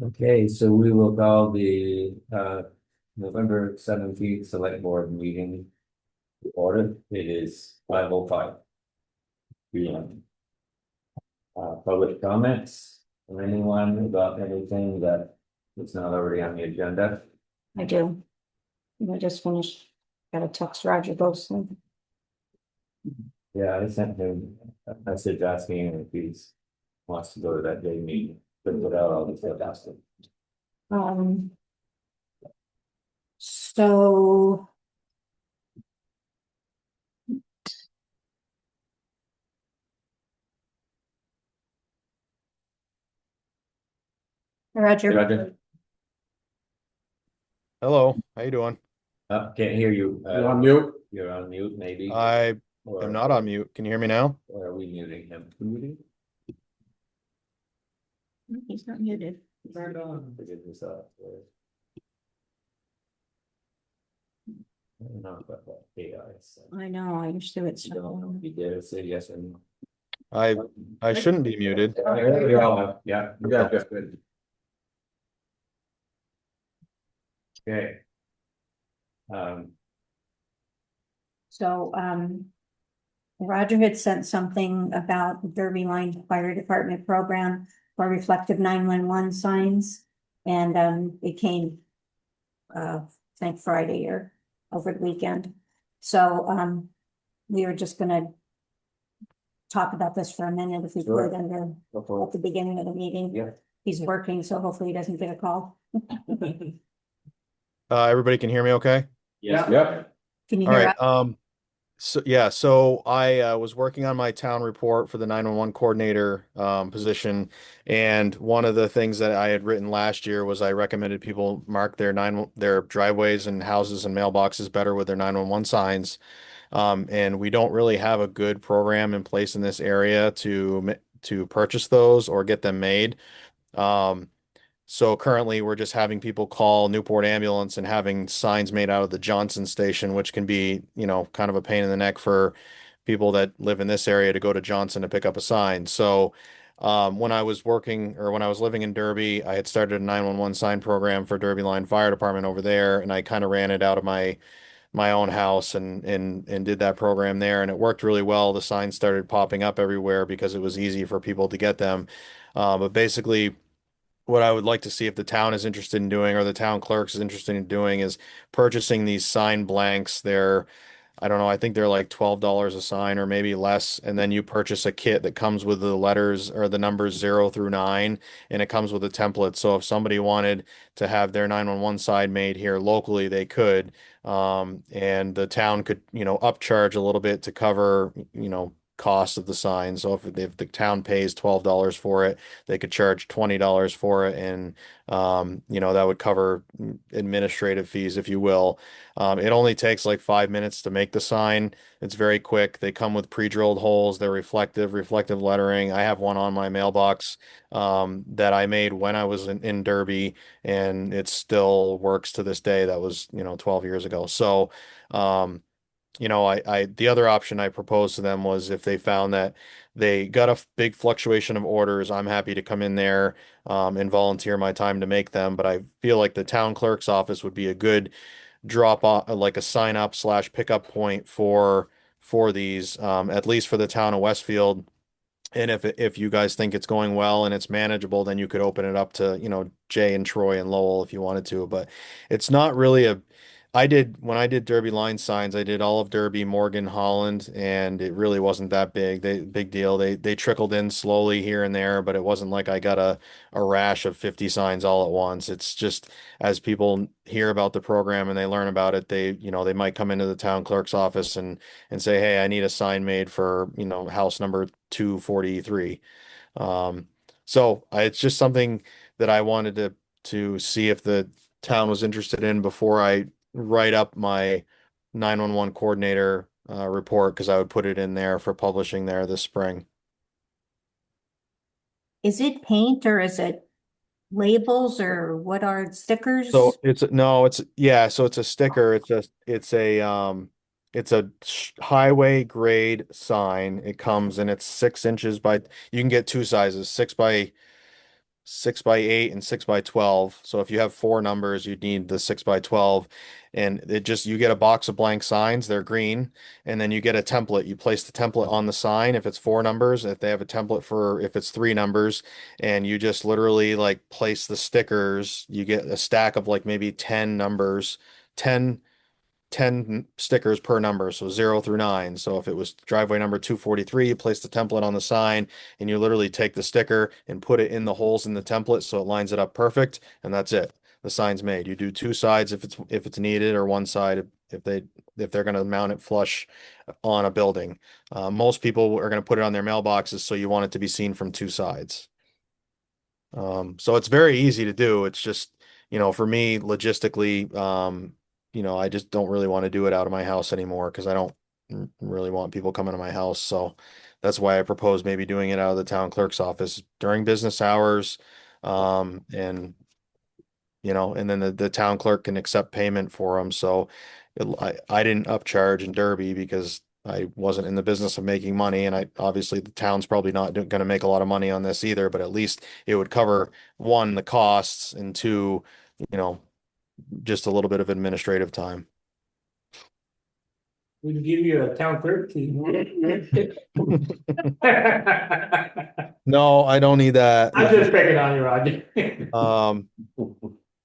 Okay, so we will call the November 17th select board meeting to order. It is 5:05 p.m. Public comments from anyone about anything that is not already on the agenda. I do. I just finished. Got a text Roger Bosley. Yeah, I sent him a message asking him if he wants to go to that day meeting, but without all the stuff asked him. Um. So. Hey, Roger, Roger, Hello, how you doing? can't hear you. You're on mute. You're on mute, maybe, I am or, not on mute. Can you hear me now? or are we muting him? Muting? he's not muted. Right on. Figure this out. I don't know about that AI. So I know, I used to it. you don't know if you dare say yes or no. I shouldn't be muted. There we go. Yeah, Yeah, good. okay. Um, So, Roger had sent something about the Derby Line Fire Department program for reflective 911 signs. And, it came, I think Friday or over the weekend. So, we were just gonna talk about this for a minute if we Sure. could, and then go for at the beginning of the meeting. Yeah. He's working, so hopefully he doesn't get a call. it. Everybody can hear me okay? Yes. Yep. Can you All hear right. us? So I was working on my town report for the 911 coordinator position, and one of the things that I had written last year was I recommended people mark their driveways and houses and mailboxes better with their 911 signs. And we don't really have a good program in place in this area to purchase those or get them made. Um, So currently, we're just having people call Newport Ambulance and having signs made out of the Johnson station, which can be, kind of a pain in the neck for people that live in this area to go to Johnson to pick up a sign. So when I was working or when I was living in Derby, I had started a 911 sign program for Derby Line Fire Department over there, and I kind of ran it out of my own house and did that program there, and it worked really well. The signs started popping up everywhere because it was easy for people to get them. But basically, what I would like to see if the town is interested in doing or the town clerks is interested in doing is purchasing these sign blanks. I don't know, I think they're like $12 a sign or maybe less. And then you purchase a kit that comes with the letters or the numbers 0 through 9, and it comes with a template. So if somebody wanted to have their 911 sign made here locally, they could. And the town could, upcharge a little bit to cover, cost of the sign. So if the town pays $12 for it, they could charge $20 for it, and that would cover administrative fees, if you will. It only takes like 5 minutes to make the sign. It's very quick. They come with pre-drilled holes. They're reflective lettering. I have one on my mailbox that I made when I was in Derby, and it still works to this day. That was 12 years ago. So the other option I proposed to them was if they found that they got a big fluctuation of orders, I'm happy to come in there and volunteer my time to make them. But I feel like the town clerk's office would be a good drop off, like a sign up slash pickup point for these, at least for the town of Westfield. And if you guys think it's going well and it's manageable, then you could open it up to, Jay and Troy and Lowell if you wanted to. But it's not really when I did Derby line signs, I did all of Derby, Morgan, Holland, and it really wasn't that big deal. They trickled in slowly here and there, but it wasn't like I got a rash of 50 signs all at once. It's just as people hear about the program and they learn about it, they might come into the town clerk's office and say, "Hey, I need a sign made for, house number 243." Um, it's just something that I wanted to see if the town was interested in before I write up my 911 coordinator report, because I would put it in there for publishing there this spring. Is it paint or is it labels or what are stickers? So it's no, it's yeah, so it's a sticker. It's a highway grade sign. It comes and it's 6 inches by, you can get two sizes, 6x8 and 6x12. So if you have four numbers, you'd need the 6x12. And you get a box of blank signs, they're green, and then you get a template. You place the template on the sign if it's four numbers, if they have a template for if it's three numbers, and you just literally like place the stickers. You get a stack of like maybe 10 numbers, 10 10 stickers per number, so 0 through 9. So if it was driveway number 243, you place the template on the sign and you literally take the sticker and put it in the holes in the template so it lines it up perfect, and that's it. The sign's made. You do two sides if it's needed, or one side if they're going to mount it flush on a building. Most people are going to put it on their mailboxes, so you want it to be seen from two sides. So it's very easy to do. It's just, for me, logistically, I just don't really want to do it out of my house anymore because I don't really want people coming to my house. So that's why I propose maybe doing it out of the town clerk's office during business hours. And and then the town clerk can accept payment for them. So I didn't upcharge in Derby because I wasn't in the business of making money, and obviously the town's probably not going to make a lot of money on this either, but at least it would cover one, the costs, and two, you know, just a little bit of administrative time. We can give you a town clerk key. No, I don't need that. I'm just picking on you, Roger.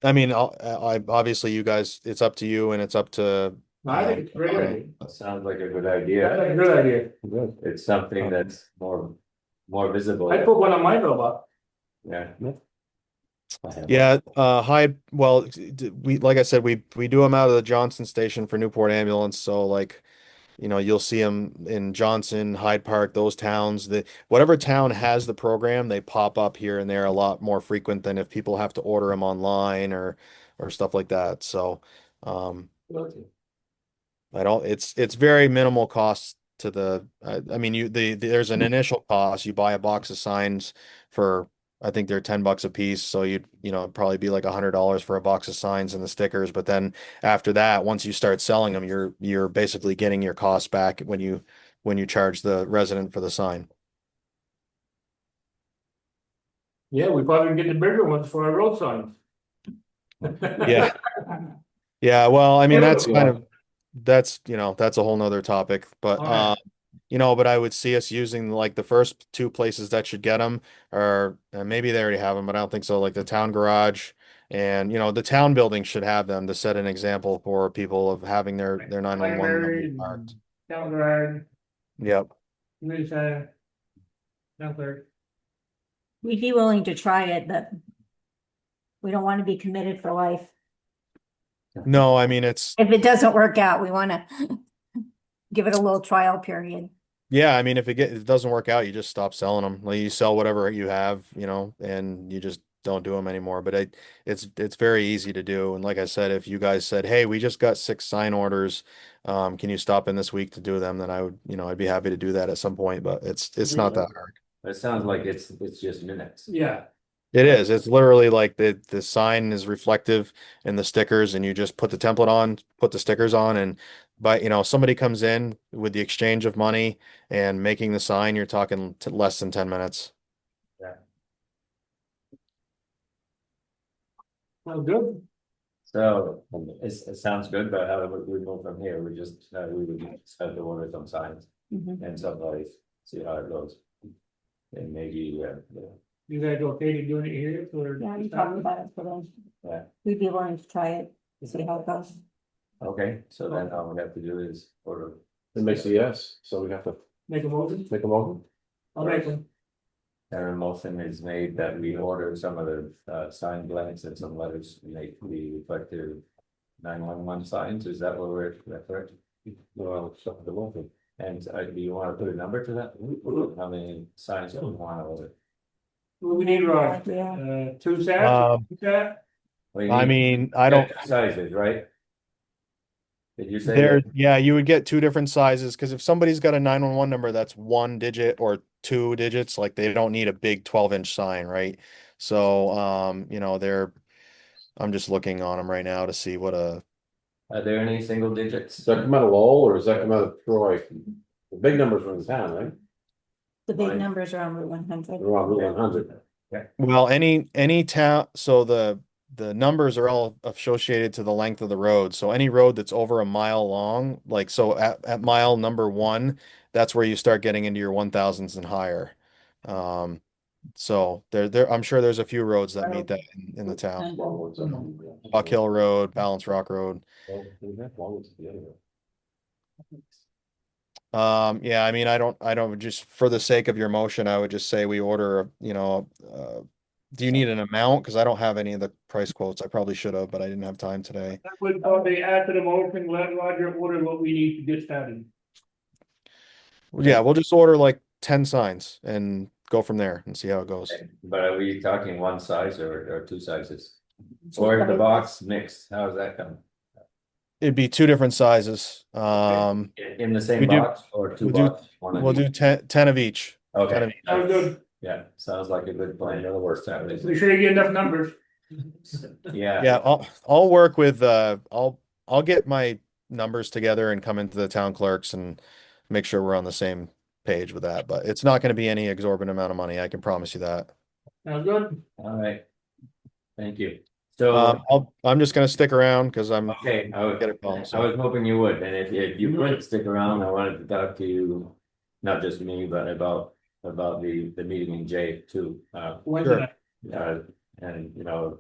I mean, I obviously you guys, it's up to you and it's up to. I think it's a great idea. That sounds like a good That's idea. a good idea. It's something that's more visible. I put one on my mailbox. Yeah. Yeah, well, like I said, we do them out of the Johnson station for Newport Ambulance. So like, you'll see them in Johnson, Hyde Park, those towns. Whatever town has the program, they pop up here and there a lot more frequent than if people have to order them online or stuff like that. So, I don't, it's very minimal cost to I mean, there's an initial cost. You buy a box of signs for, I think they're $10 a piece. So it'd probably be like $100 for a box of signs and the stickers. But then after that, once you start selling them, you're basically getting your cost back when you charge the resident for the sign. Yeah, we probably get the bigger ones for our road signs. Yeah. Yeah. Well, I mean, that's a whole nother topic, but, Alright. but I would see us using like the first two places that should get them, or maybe they already have them, but I don't think so. Like the town garage and, the town building should have them to set an example for people of having their 911 Primary, numbers marked. town garage, Yep. community center, town clerk. We'd be willing to try it, but we don't want to be committed for life. No, I mean, If it doesn't work out, we want to give it a little trial period. yeah, I mean, if it doesn't work out, you just stop selling them. Like you sell whatever you have, and you just don't do them anymore. But it's very easy to do. And like I said, if you guys said, "Hey, we just got 6 sign orders, can you stop in this week to do them?" Then I would, I'd be happy to do that at some point. But it's not that hard. It sounds like it's just minutes. Yeah, It is. It's literally like the sign is reflective in the stickers, and you just put the template on, put the stickers on, and somebody comes in with the exchange of money and making the sign, you're talking less than 10 minutes. well, good. So it sounds good, but how would we move from here? We would just have to order some signs and somebody see how it goes. And maybe, You guys okay to doing it here for? Yeah, you talked about it today. yeah, We'd be willing to try it, see how it goes. okay, so then all we have to do is order. It makes a yes, so we have to Make a motion? make a motion. I'll make one. And a motion is made that we order some of the sign blanks and some letters to make the reflective 911 signs. Is that what that's right? Well, it's up to the motion. And do you want to put a number to that? How many signs do we want to order? What we need, Rod? Yeah. 2 sets? Two set? Well, you I need mean, I don't, sizes, right? Did you say that? yeah, you would get two different sizes because if somebody's got a 911 number that's 1 digit or 2 digits, like they don't need a big 12-inch sign, right? So, I'm just looking on them right now to see what Are there any single digits? Does that come out of Lowell or is that come out of Troy? The big numbers are in town, right? The big Right. numbers are on Route 100. They're on Route 100. Well, any town, so the numbers are all associated to the length of the road. So any road that's over a mile long, like so at mile number one, that's where you start getting into your 1000s and higher. Um, so there I'm sure there's a few roads that meet that in the town. Buck Hill Road, Balance Rock Road. Yeah, I mean, I don't just for the sake of your motion, I would just say we order, do you need an amount? Because I don't have any of the price quotes. I probably should have, but I didn't have time today. That would probably after the motion, let Roger order what we need to get started. Yeah, we'll just order like 10 signs and go from there and see how it goes. But are we talking one size or two sizes? Or the box mixed, how does that come? It'd be two different sizes. In the we same do- box or two we'll do- boxes? One of We'll do each? 10 of each. 10 of Okay, each. Sounds good. yeah, sounds like a good plan, that'll work out. Make sure you get enough numbers. Yeah. Yeah, I'll work with I'll get my numbers together and come into the town clerks and make sure we're on the same page with that. But it's not going to be any exorbitant amount of money. I can promise you that. Sounds good. All right. Thank you. So, I'm just going to stick around because I'm okay, get it going. I So was hoping you would, and if you could stick around, I wanted to talk to you, not just me, but about the meeting in J too. When's Sure. that? And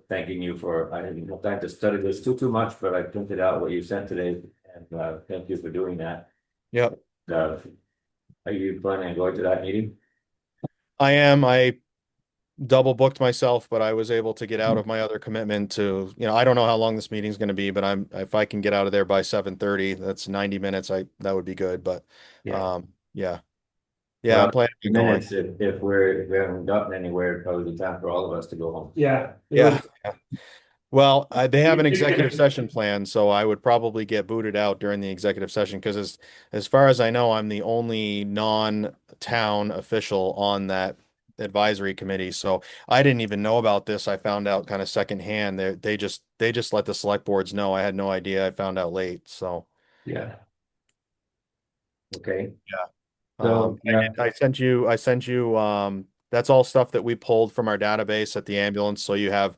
thanking you for, I didn't have time to study this too much, but I printed out what you sent today, and thank you for doing that. Yep, Are you planning on going to that meeting? I am. I double booked myself, but I was able to get out of my other commitment to, I don't know how long this meeting's going to be, but if I can get out of there by 7:30, that's 90 minutes. That would be good. But Yeah. yeah. Well, I'm planning on going. Minutes, if we haven't gotten anywhere, it'd probably be time for all of us to go home. Yeah. Yeah. Well, they have an executive session plan, so I would probably get booted out during the executive session because as far as I know, I'm the only non-town official on that advisory committee. So I didn't even know about this. I found out kind of secondhand. They just let the select boards know. I had no idea. I found out late. So Yeah. Okay. yeah. So, yeah. I sent you that's all stuff that we pulled from our database at the ambulance. So you have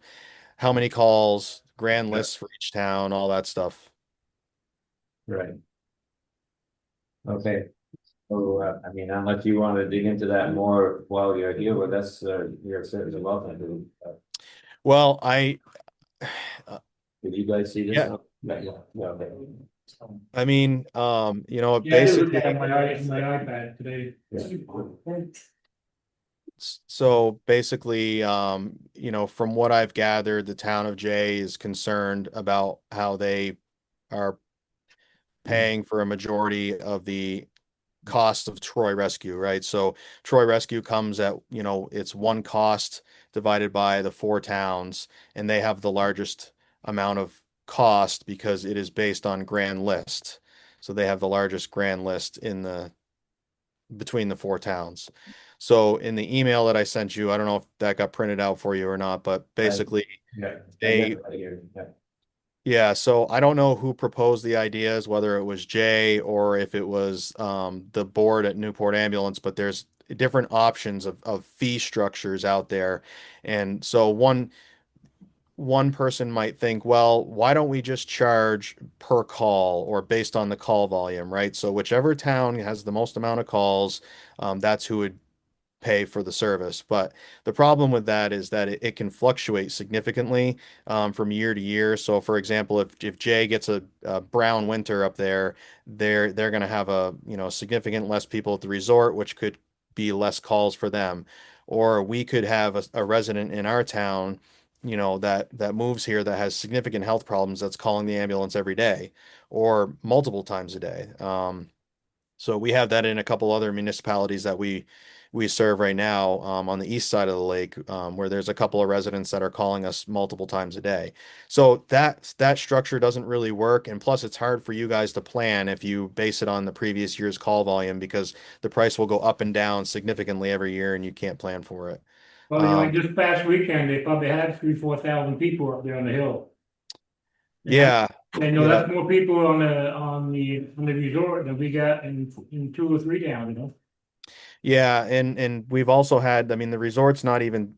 how many calls, grand lists for each town, all that stuff. Right. Okay. So, I mean, unless you want to dig into that more while you're here with us, you're certainly welcome to. Well, Did you guys see this? Yeah. Yeah. Okay. I mean, Yeah, I did look basically, at my iPad today. so basically, from what I've gathered, the town of Jay is concerned about how they are paying for a majority of the cost of Troy Rescue, right? So Troy Rescue comes at, it's one cost divided by the four towns, and they have the largest amount of cost because it is based on grand list. So they have the largest grand list between the four towns. So in the email that I sent you, I don't know if that got printed out for you or not, but basically Yeah. they Yeah. yeah, so I don't know who proposed the ideas, whether it was Jay or if it was the board at Newport Ambulance, but there's different options of fee structures out there. And so one person might think, well, why don't we just charge per call or based on the call volume, right? So whichever town has the most amount of calls, that's who would pay for the service. But the problem with that is that it can fluctuate significantly from year to year. So, for example, if Jay gets a brown winter up there, they're going to have significant less people at the resort, which could be less calls for them. Or we could have a resident in our town, that moves here that has significant health problems that's calling the ambulance every day or multiple times a day. So we have that in a couple other municipalities that we serve right now on the east side of the lake, where there's a couple of residents that are calling us multiple times a day. So that structure doesn't really work, and plus it's hard for you guys to plan if you base it on the previous year's call volume because the price will go up and down significantly every year, and you can't plan for it. Well, like this past weekend, they probably had 4,000 people up there on the hill. Yeah, And that's more people on the resort than we got in 2 or 3 down, yeah, and we've also had, I mean, the resort's not even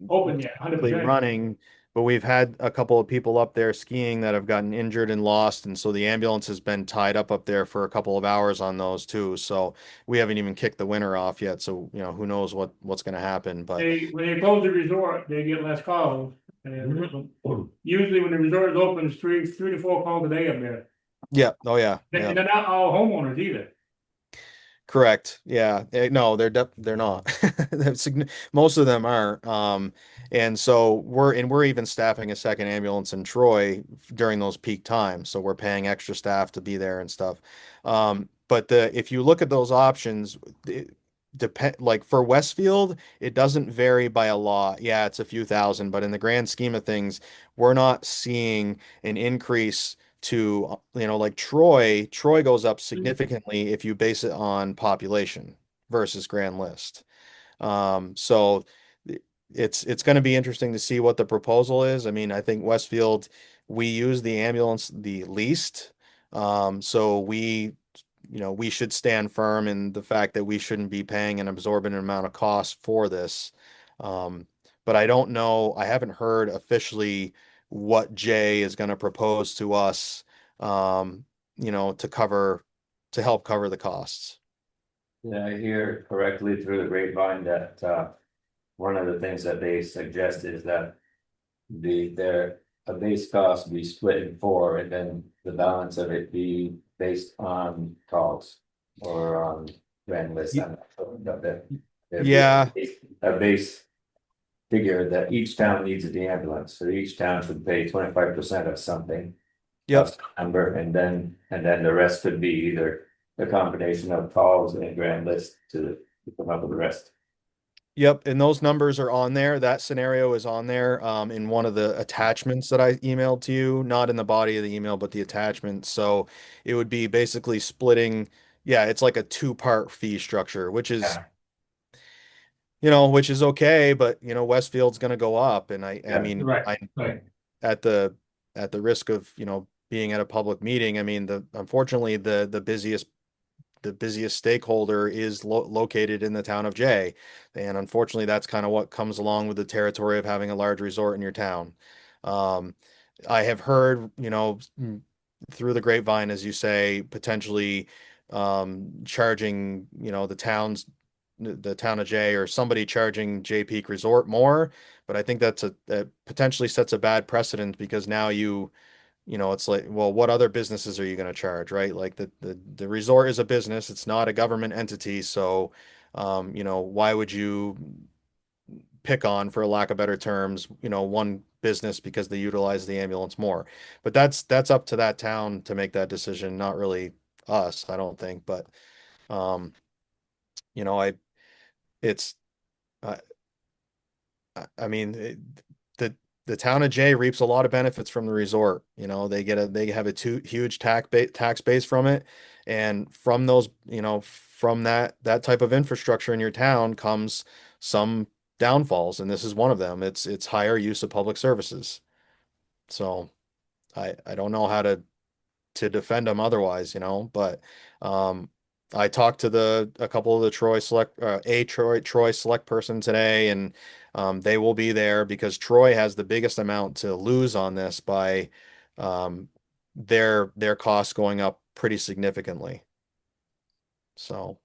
open yet, technically 100%. running, but we've had a couple of people up there skiing that have gotten injured and lost, and so the ambulance has been tied up there for a couple of hours on those too. So we haven't even kicked the winter off yet. So who knows what's going to happen? But When they close the resort, they get less calls. Usually when the resort is open, it's three to four calls a day up there. yeah, oh yeah, yeah. And they're not all homeowners either. Correct. Yeah. No, they're not. Most of them aren't. And so we're even staffing a second ambulance in Troy during those peak times. So we're paying extra staff to be there and stuff. But if you look at those options, depend like for Westfield, it doesn't vary by a lot. Yeah, it's a few thousand, but in the grand scheme of things, we're not seeing an increase to like Troy goes up significantly if you base it on population versus grand list. So it's going to be interesting to see what the proposal is. I mean, I think Westfield, we use the ambulance the least. So we should stand firm in the fact that we shouldn't be paying an absorbent amount of cost for this. But I don't know, I haven't heard officially what Jay is going to propose to us, to help cover the costs. Yeah, I hear correctly through the grapevine that one of the things that they suggest is that their a base cost be split in four, and then the balance of it be based on calls or on grand list. Yeah. A base figure that each town needs the ambulance, so each town should pay 25% of something. Yep. of some number, and then the rest could be either a combination of calls and grand list to come up with the rest. Yep, and those numbers are on there. That scenario is on there in one of the attachments that I emailed to you, not in the body of the email, but the attachment. So it would be basically splitting, yeah, it's like a two-part fee structure, which is, which is okay, but Westfield's going to go up, and I mean, Right. at the risk of, being at a public meeting, I mean, unfortunately the busiest stakeholder is located in the town of Jay. And unfortunately, that's kind of what comes along with the territory of having a large resort in your town. I have heard, through the grapevine, as you say, potentially charging, the town of Jay or somebody charging Jay Peak Resort more. But I think that potentially sets a bad precedent, because now it's like, well, what other businesses are you going to charge, right? Like the resort is a business, it's not a government entity. So, why would you pick on, for lack of better terms, one business because they utilize the ambulance more? But that's up to that town to make that decision, not really us, I don't think. But, um, it's, I, I mean, the town of Jay reaps a lot of benefits from the resort. They have a huge tax base from it, and from those, from that type of infrastructure in your town comes some downfalls, and this is one of them. It's higher use of public services. So I don't know how to defend them otherwise, but I talked to a couple of the Troy select person today, and they will be there because Troy has the biggest amount to lose on this by their costs going up pretty significantly. So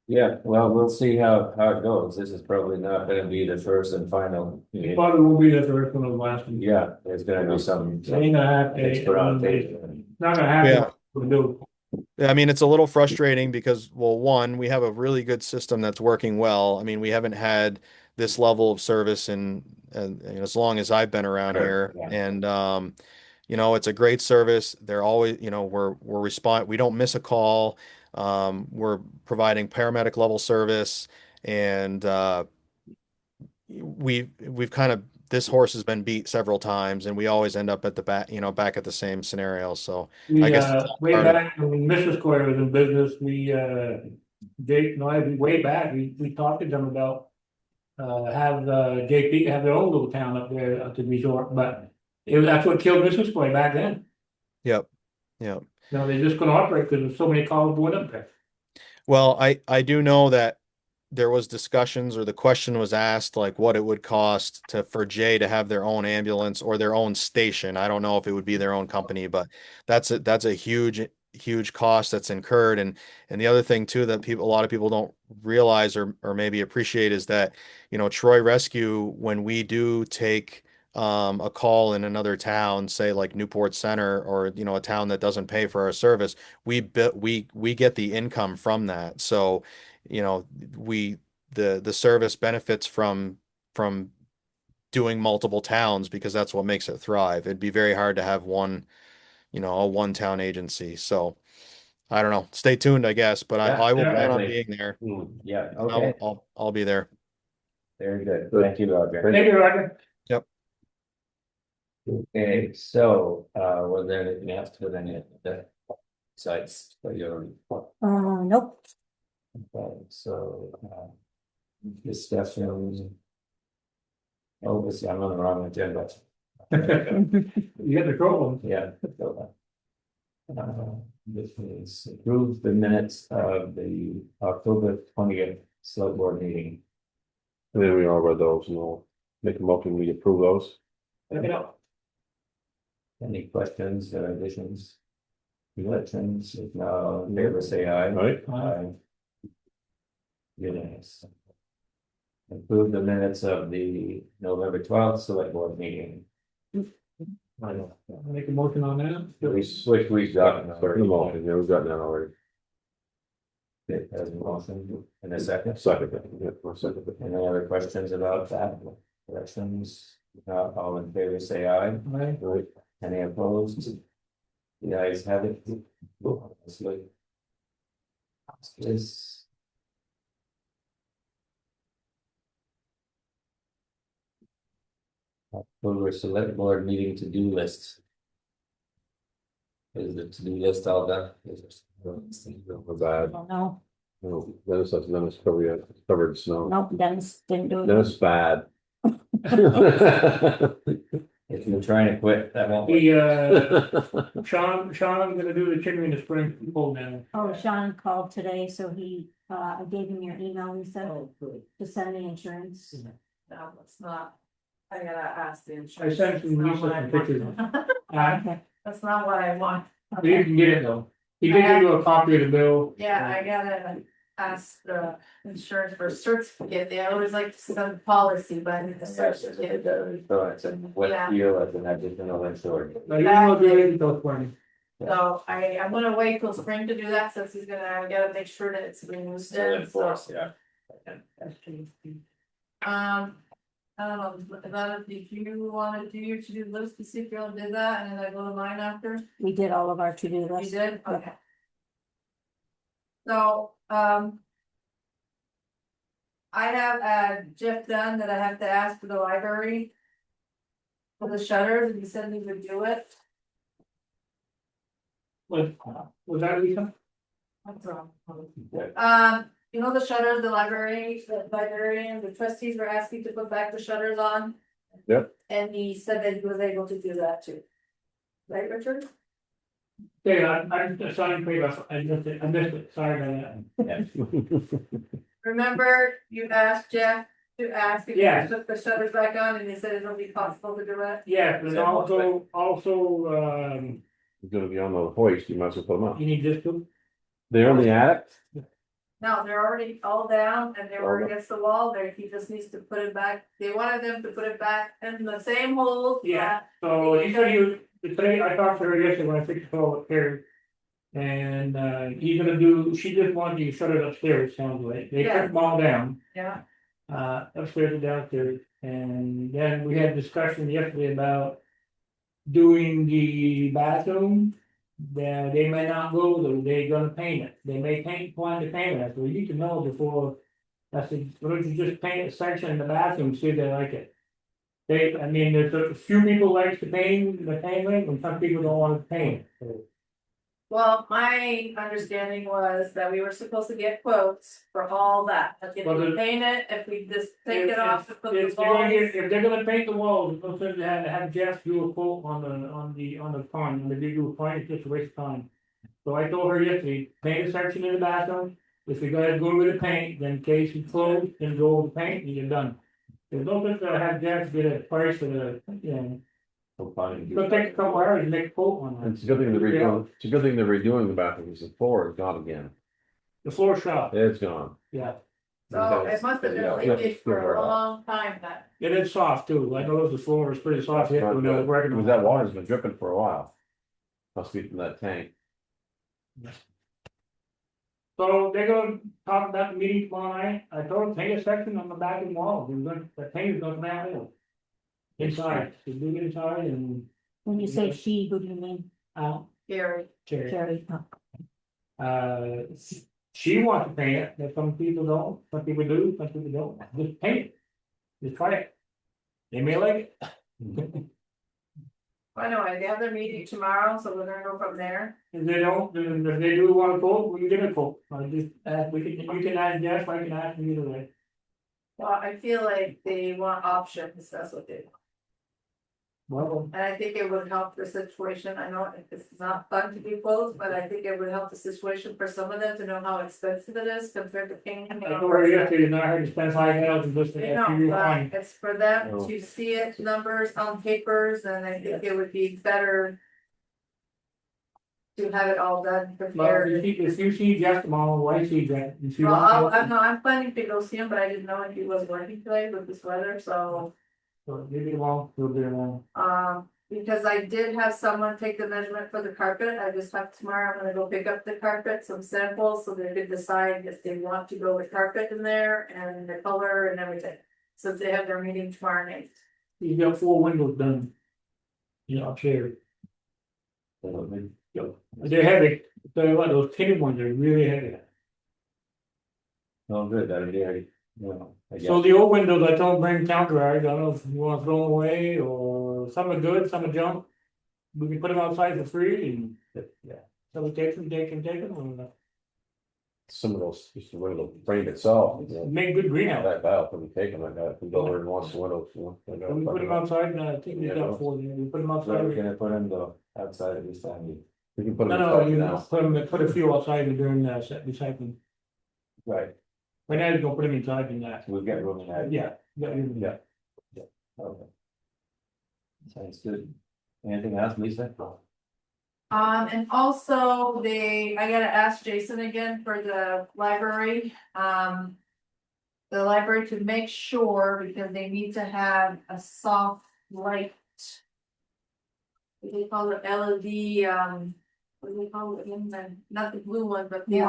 Yeah, well, we'll see how it goes. This is probably not gonna be the first and final meeting. Probably will be the first one of the last one. Yeah, there's gonna be some. It ain't gonna happen. things put on tape. Not gonna happen. Yeah. We'll do. I mean, it's a little frustrating because, well, one, we have a really good system that's working well. I mean, we haven't had this level of service in as long as I've been around Sure, here. yeah. And it's a great service. They're always, we don't miss a call. We're providing paramedic level service, and we've kind of, this horse has been beat several times, and we always end up at the back at the same scenario. So I guess Way part of- back when Mrs. Square was in business, way back, we talked to them about have JP have their own little town up there at the resort, but that's what killed Mrs. Square back then. Yep. They just couldn't operate because there's so many calls going up there. Well, I do know that there was discussions, or the question was asked, like what it would cost for Jay to have their own ambulance or their own station. I don't know if it would be their own company, but that's a huge cost that's incurred. And the other thing too that a lot of people don't realize or maybe appreciate is that, Troy Rescue, when we do take a call in another town, say like Newport Center, or a town that doesn't pay for our service, we get the income from that. So, you know, we the service benefits from doing multiple towns, because that's what makes it thrive. It'd be very hard to have a one town agency. So I don't know. Stay tuned, I guess, but Yeah, I will plan on exactly. being there. Yeah, okay, I'll be there. very good. Thank you, Roger. Thank you, Roger. Okay, so, was there anything else with any of the sites that you're? Nope. Okay, so, discussion. Oh, let's see, I'm on the wrong agenda. You got the problem. Yeah. This is approve the minutes of the October 20th select board meeting. And then we all read those, and we'll make a motion, we approve those. Look it up. Any questions or additions? Elections, if not, favor say aye. Right. Aye. Unanimous. Approve the minutes of the November 12th select board meeting. I make a motion on that. We've gotten, Sorry, the motion, yeah, we've gotten that already. it has a motion in a second. Second, yeah, I'll second it. Any other questions about that? Elections, if not, all in favor say aye. Right. Right. Any opposed? The ayes have it. This. October select board meeting to-do list. Is the to-do list all done? We're bad. No, No, Dennis covered in snow. nope, Dennis didn't do it. Dennis bad. If you're trying to quit, that won't. We, Sean, I'm gonna do the chimney in the spring, pull down. Oh, Sean called today, so I gave him your email, Lisa, Oh, good. to send the insurance. No, it's not. I gotta ask the I insurance. sent some That's Lisa not what I some pictures. want. Okay, That's not what I want. You can get it though. He did give you a copy of the bill. Yeah, I gotta ask the insurance for a certificate. They always like to send policy, but I need the certificate. So it's a wet Yeah. deal as an additional insured. No, you will do it until 20. So I'm gonna wait till spring to do that since he's gonna, I gotta make sure that it's being used Still in, in so. force, yeah. I don't know, did you wanna do your to-do list to see if you all did that and then I go to mine after? we did all of our to-do You list. did, Yeah. okay. So, I have a Jeff done that I have to ask for the library. For the shutters, and he said he would do it. Was that Lisa? What's wrong? Yeah. You know the shutters, the librarian, the trustees were asking to put back the shutters on? Yep. And he said that he was able to do that too. Right, Richard? Yeah, I'm sorry, I missed it, sorry about that. Yeah. Remember, you asked Jeff to ask if he Yes. could put the shutters back on and he said it'll be possible to do it? Yeah, but also, He's gonna be on the hoist, you might as well put them up. you need this too? They're on the attic? No, they're already all down and they were All down. against the wall there, he just needs to put it back, they wanted them to put it back in the same hole. Yeah. So he said today I talked to her yesterday when I fixed the call with Carrie. And he's gonna she just wanted you to shut it upstairs, sounds like, they took them all down. Yeah, Upstairs and downstairs, and then we had discussion yesterday about. Doing the bathroom, that they may not go, they're gonna paint it, they may plan to paint it, so we need to know before. I said, why don't you just paint a section in the bathroom, see if they like it. I mean, there's a few people like to paint, and some people don't want to paint, so. well, my understanding was that we were supposed to get quotes for all that, like if Well, we the- paint it, if we just take it off and put the If they're gonna walls. paint the walls, it's supposed to have Jeff do a quote on the pond, on the big roof pond, it's just a waste of time. So I told her yesterday, paint a section in the bathroom, If you guys go with the paint, then case you close, then go with the paint and you're done. There's no sense to have Jack get a price for the, So fine. it'll take a couple hours to make a quote on that. It's a good thing they're redoing, it's a good thing they're redoing the bathrooms, the floor is gone again, The floor shop, it's gone. yeah, So it must have been leaking for a long time then. it is soft too, I know the floor is pretty soft here when they were working on That water's been dripping for a while. Must be from that tank. So they're gonna talk about the meeting tomorrow night, I told them, paint a section on the back of the wall, the paint is gonna come out in. Inside, the big inside and, When you say she, who do you mean? Gary, Terry. Jerry? Oh. She wants to paint it, but some people don't, some people do, some people don't, just paint it. Just try it. They may like it. anyway, they have their meeting tomorrow, so we're gonna go from there. If they don't, then if they do want to quote, we can get a quote, I just, you can ask Jeff, I can ask him either way. Well, I feel like they want options, that's what they want. Well, And I think it would help the situation, I know it's not fun to be closed, but I think it would help the situation for some of them to know how expensive it is compared to painting. I told her yesterday, not hard to spend $5,000 just to You get know, you but fine. it's for them to see it, numbers on papers, and I think it would be better. To have it all done Well, prepared. if you see Jeff tomorrow, why see Jeff? If you Well, want I'm planning to go see him, but I didn't know if he was working today with this weather, so. to, maybe along, we'll be along. Because I did have someone take the measurement for the carpet, I just have tomorrow, I'm gonna go pick up the carpet, some samples, so they could decide if they want to go with carpet in there and the color and everything. Since they have their meeting tomorrow night. You got 4 windows done. You know, upstairs. They're heavy, so what, those tinted ones are really heavy. Oh, good, that idea, I guess. So the old windows, I told them bring counter, I don't know if you wanna throw them away, or some are good, some are junk. We can put them outside for free and, Yeah. some take them, they can take them, or Some of those, just the window frame itself, you know, make good greenhouse. that valve, when you take them like that, can go over and watch the windows, you know. they go We put them outside, and I think we got 4, we put them So we're outside. gonna put in the outside of this time. We can put No, them. no, inside you now. put them, put a few outside and during the recycling. Right, Right now, you're gonna put them inside and that, we've got room in that. yeah, Yeah. Okay. Sounds good. Anything else, Lisa? And also I gotta ask Jason again for the library, The library to make sure, because they need to have a soft light. What do they call it, LED, what do they call it, not the blue one, but the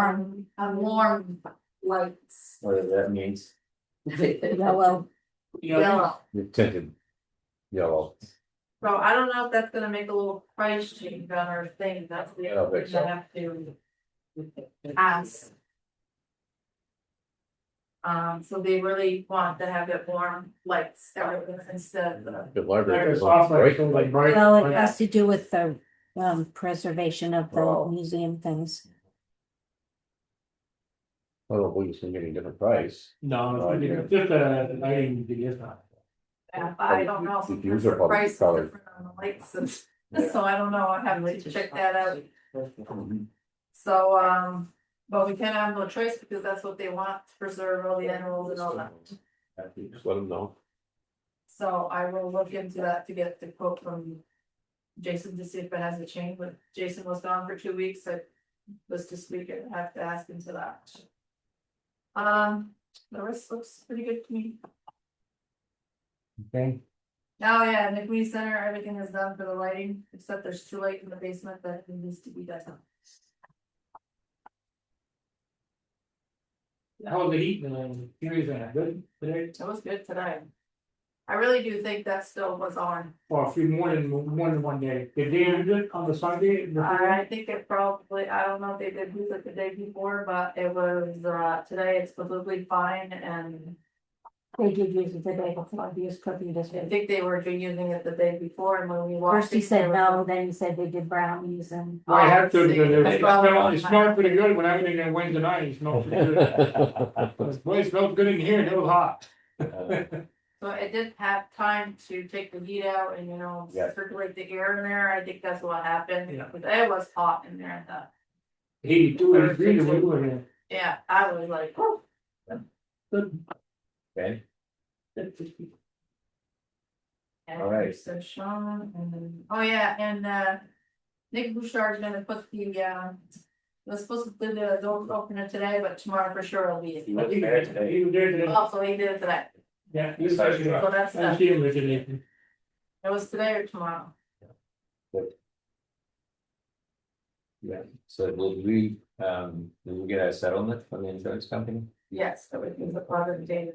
warm lights. Whatever that means. Yellow. Yellow. Tinted yellow. So I don't know if that's gonna make a little price change on our thing, that's the I don't other think thing I so. have to ask. So they really want to have it warm lights, everything instead of the. Good Like library. a soft light, like bright. Well, it has to do with the preservation of the Oh. museum things. I don't believe it's gonna get any different price. No, it's just a lighting, it is not. Yeah, I don't know. If you use our public Price is color. different on the lights, so I don't know, I have to check that out. So, but we can't have no choice because that's what they want to preserve all the animals and all that. Just let them know. So I will look into that to get the quote from Jason to see if it has a change, but Jason was gone for 2 weeks, so was this week, I have to ask him to that. The rest looks pretty good to me. Okay. Oh, yeah, and the community center, everything is done for the lighting, except there's 2 lights in the basement that needs to be done. How was the heat, curious, good today, It was good today. I really do think that still was on. or a few more than 1 day, did they end it on the Sunday? I think it probably, I don't know if they did use it the day before, but it was, today it's probably fine and. They did use it the day before, he was cooking this I week. think they were using it the day before and when we walked. First he in, said they were- no, then he said they did brownies and. Well, I have to, Oh, because see. it smelled pretty good when I went in there Wednesday night, it smelled pretty good. Boy, it smelled good in here, and it was hot. So it did have time to take the heat out and, Yeah. circulate the air in there, I think that's what happened, Yeah. but it was hot in there at that. 82 degrees, we were here. Yeah, I was like, oh. Okay, And All right. So Sean, and then, oh yeah, and Nick Bouchard's gonna put was supposed to do the door opener today, but tomorrow for sure it'll be. He was there today. Oh, so he did it today. Yeah, he was there today. So that's, I see him today. it was today or tomorrow. yeah, so did we get a settlement from the insurance company? Yes, that was a part of the data.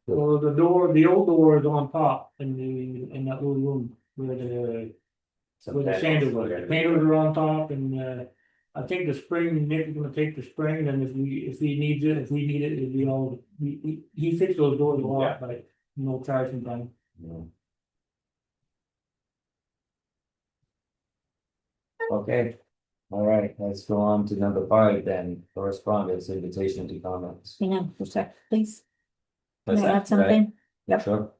Well, the old door is on top in that little room where the sander was. The painters are on top and, I think the spring, Nick is gonna take the spring and if he needs it, if we need it, it'll be all, he fixed those doors a lot, but no charging time. No. Okay, all right, let's go on to number 5 then, correspondence, invitation to comments. Hang on for a sec, please. What's Can I that? add something? Yep. Sure.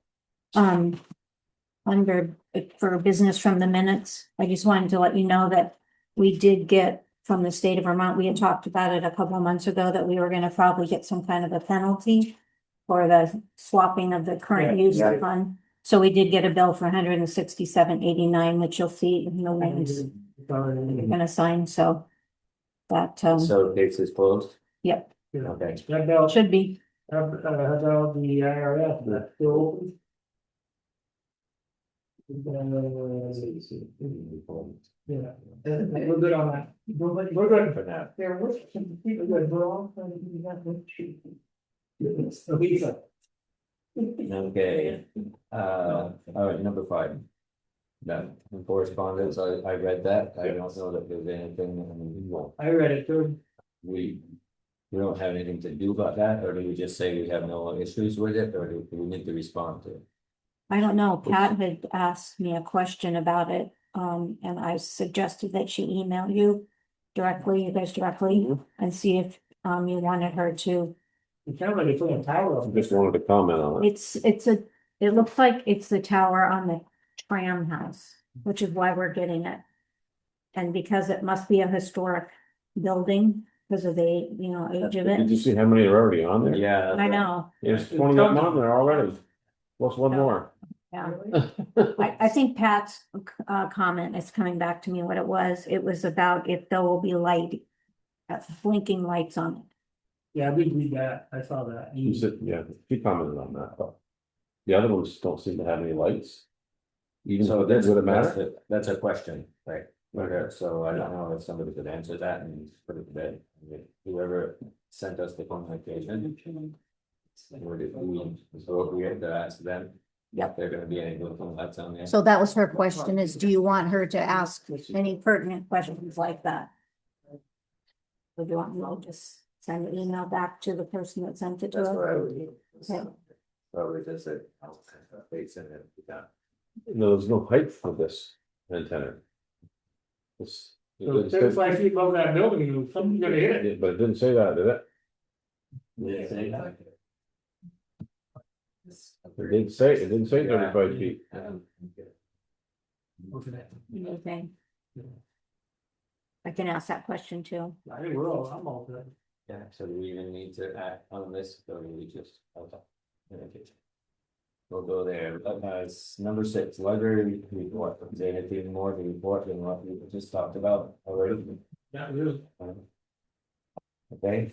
Under, for business from the minutes, I just wanted to let you know that we did get from the state of Vermont, we had talked about it a couple of months ago, that we were gonna probably get some kind of a penalty for the swapping of the current Yeah, use yeah. fund. So we did get a bill for $167.89, which you'll see in the ones you're gonna sign, so that, So the case is closed? yep, Okay, That bell, should be. how about the IRS, that's still open? Yeah, we're good on that. We're good for that. There was some people that were all trying to do that with you. Lisa. okay, all right, number 5. No, in correspondence, I read that, I don't know that there's anything unusual. I read it too. We don't have anything to do about that, or do we just say we have no issues with it, or do we need to respond to it? I don't know, Pat had asked me a question about it, and I suggested that she email you directly, you guys directly, and see if, you wanted her to. It sounded like they put a tower on. Just wanted to comment on it. It looks like it's the tower on the tram house, which is why we're getting it. And because it must be a historic building, because of the, age of Did you it, see how many are already on there? Yeah. I know, There's 20 of them on there already. What's one more? yeah. I think Pat's, comment is coming back to me what it was about if there will be light, blinking lights on it. Yeah, I did read that, I saw that. You said, yeah, she commented on that, but the other ones don't seem to have any lights. Even So so, that's, does it matter? that's a question, right? Okay, so I don't know if somebody could answer that and put it to bed. I mean, whoever sent us the communication. Or did we, so we had to ask them. Yep. If they're gonna be any blinking lights on there. So that was her question is, do you want her to ask any pertinent questions like that? Or do you want me to just send an email back to the person that sent it to That's us? what I would do. Okay. Probably just say, face in it, yeah. No, there's no height for this antenna. It's, it So didn't say- 35 feet above that building, something's gonna hit it. but it didn't say that, did it? It didn't say 35 feet. Anything? I can ask that question too. I think we're all, I'm all good. Yeah, so do we even need to act on this, or do we just? Okay. We'll go there, number 6, library report, is there anything more to report than what we just talked about already? Yeah, it is. Okay.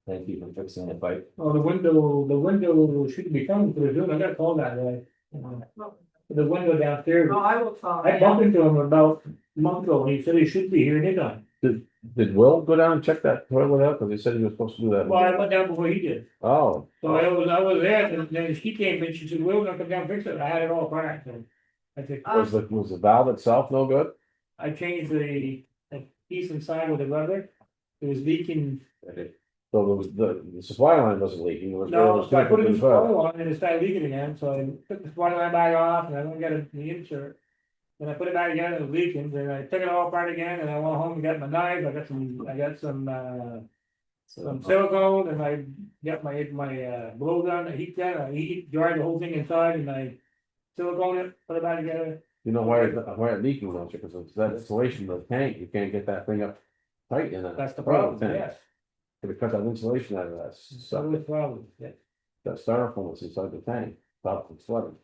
Thank you for fixing the pipe. Oh, the window should be coming to the Zoom, I gotta call that guy. The window downstairs, Oh, I will call. I bumped into him about a month ago, and he said he should be here anytime. Did Will go down and check that toilet out? Cause he said he was supposed to do that. Well, I went down before he did, Oh, so I was there, and then she came and she said, "Will, gonna come down and fix it," I had it all cracked, and I said, was the valve itself no good? I changed the piece inside with the rubber, it was leaking. So there was the supply line wasn't leaking. It was No, so I put it in the inside. spoil on and it started leaking again, so I took the spoil line back off and I went and got the insert. Then I put it back again, it was leaking, then I took it all apart again and I went home and got my knife, I got some silicone and I got my blow gun, a heat gun, I dried the whole thing inside and I silicone it, put it back together. You know why it leaking, don't you? Cause it's that installation of the tank, you can't get that thing up tight in a. That's the problem, tank. yes. Because that insulation out of that, So it's probably, yeah. that styrofoam that's inside the tank, stopped from flooding.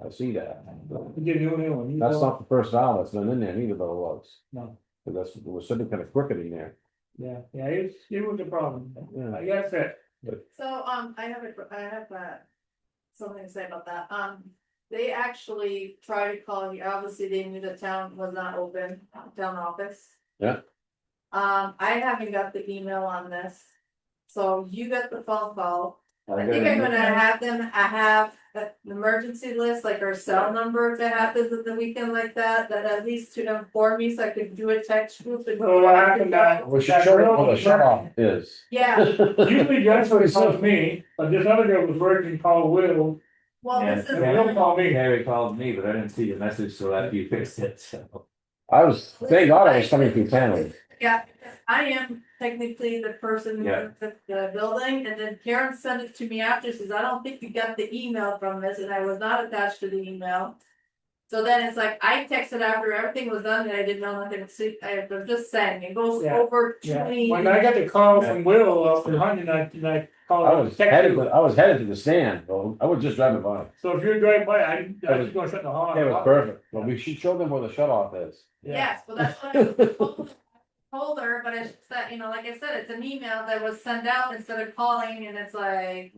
I see that. We did the only one. You That's know- not the first valve that's been in there neither, but it was. No, But that's, it was something kind of crooked in there. yeah, it was a problem. Yeah. I guess that, So, I have something to say about that. They actually tried to call you, obviously they knew the town was not open, town office. Yeah. I haven't got the email on this, so you got the phone call. I think I'm gonna have them, I have an emergency list, like our cell number, if it happens at the weekend like that, that at least to inform me, so I could do a text group. And So what happened that- We should show them what the shut off is. Yeah, usually Jennifer calls me, but this other girl was working, called Will, well, And this is. Will called me. Harry called me, but I didn't see the message, so after you fixed it, so. Thank God I was coming through town. Yeah, I am technically the person who Yeah. took the building, and then Karen sent it to me after, says, I don't think you got the email from this, and I was not attached to the email. So then it's like, I texted after everything was done, and I didn't know nothing, I'm just saying, it goes Yeah, over Yeah, 20. when I got the call from Will up in Huntington, I called. I was headed to the stand, well, I was just driving by. So if you drive by, I It was was- gonna shut the hall. It was perfect, but we should show them where the shut off is. Yes, well, that's what I told her, but it's just that, like I said, it's an email that was sent out instead of calling, and it's like.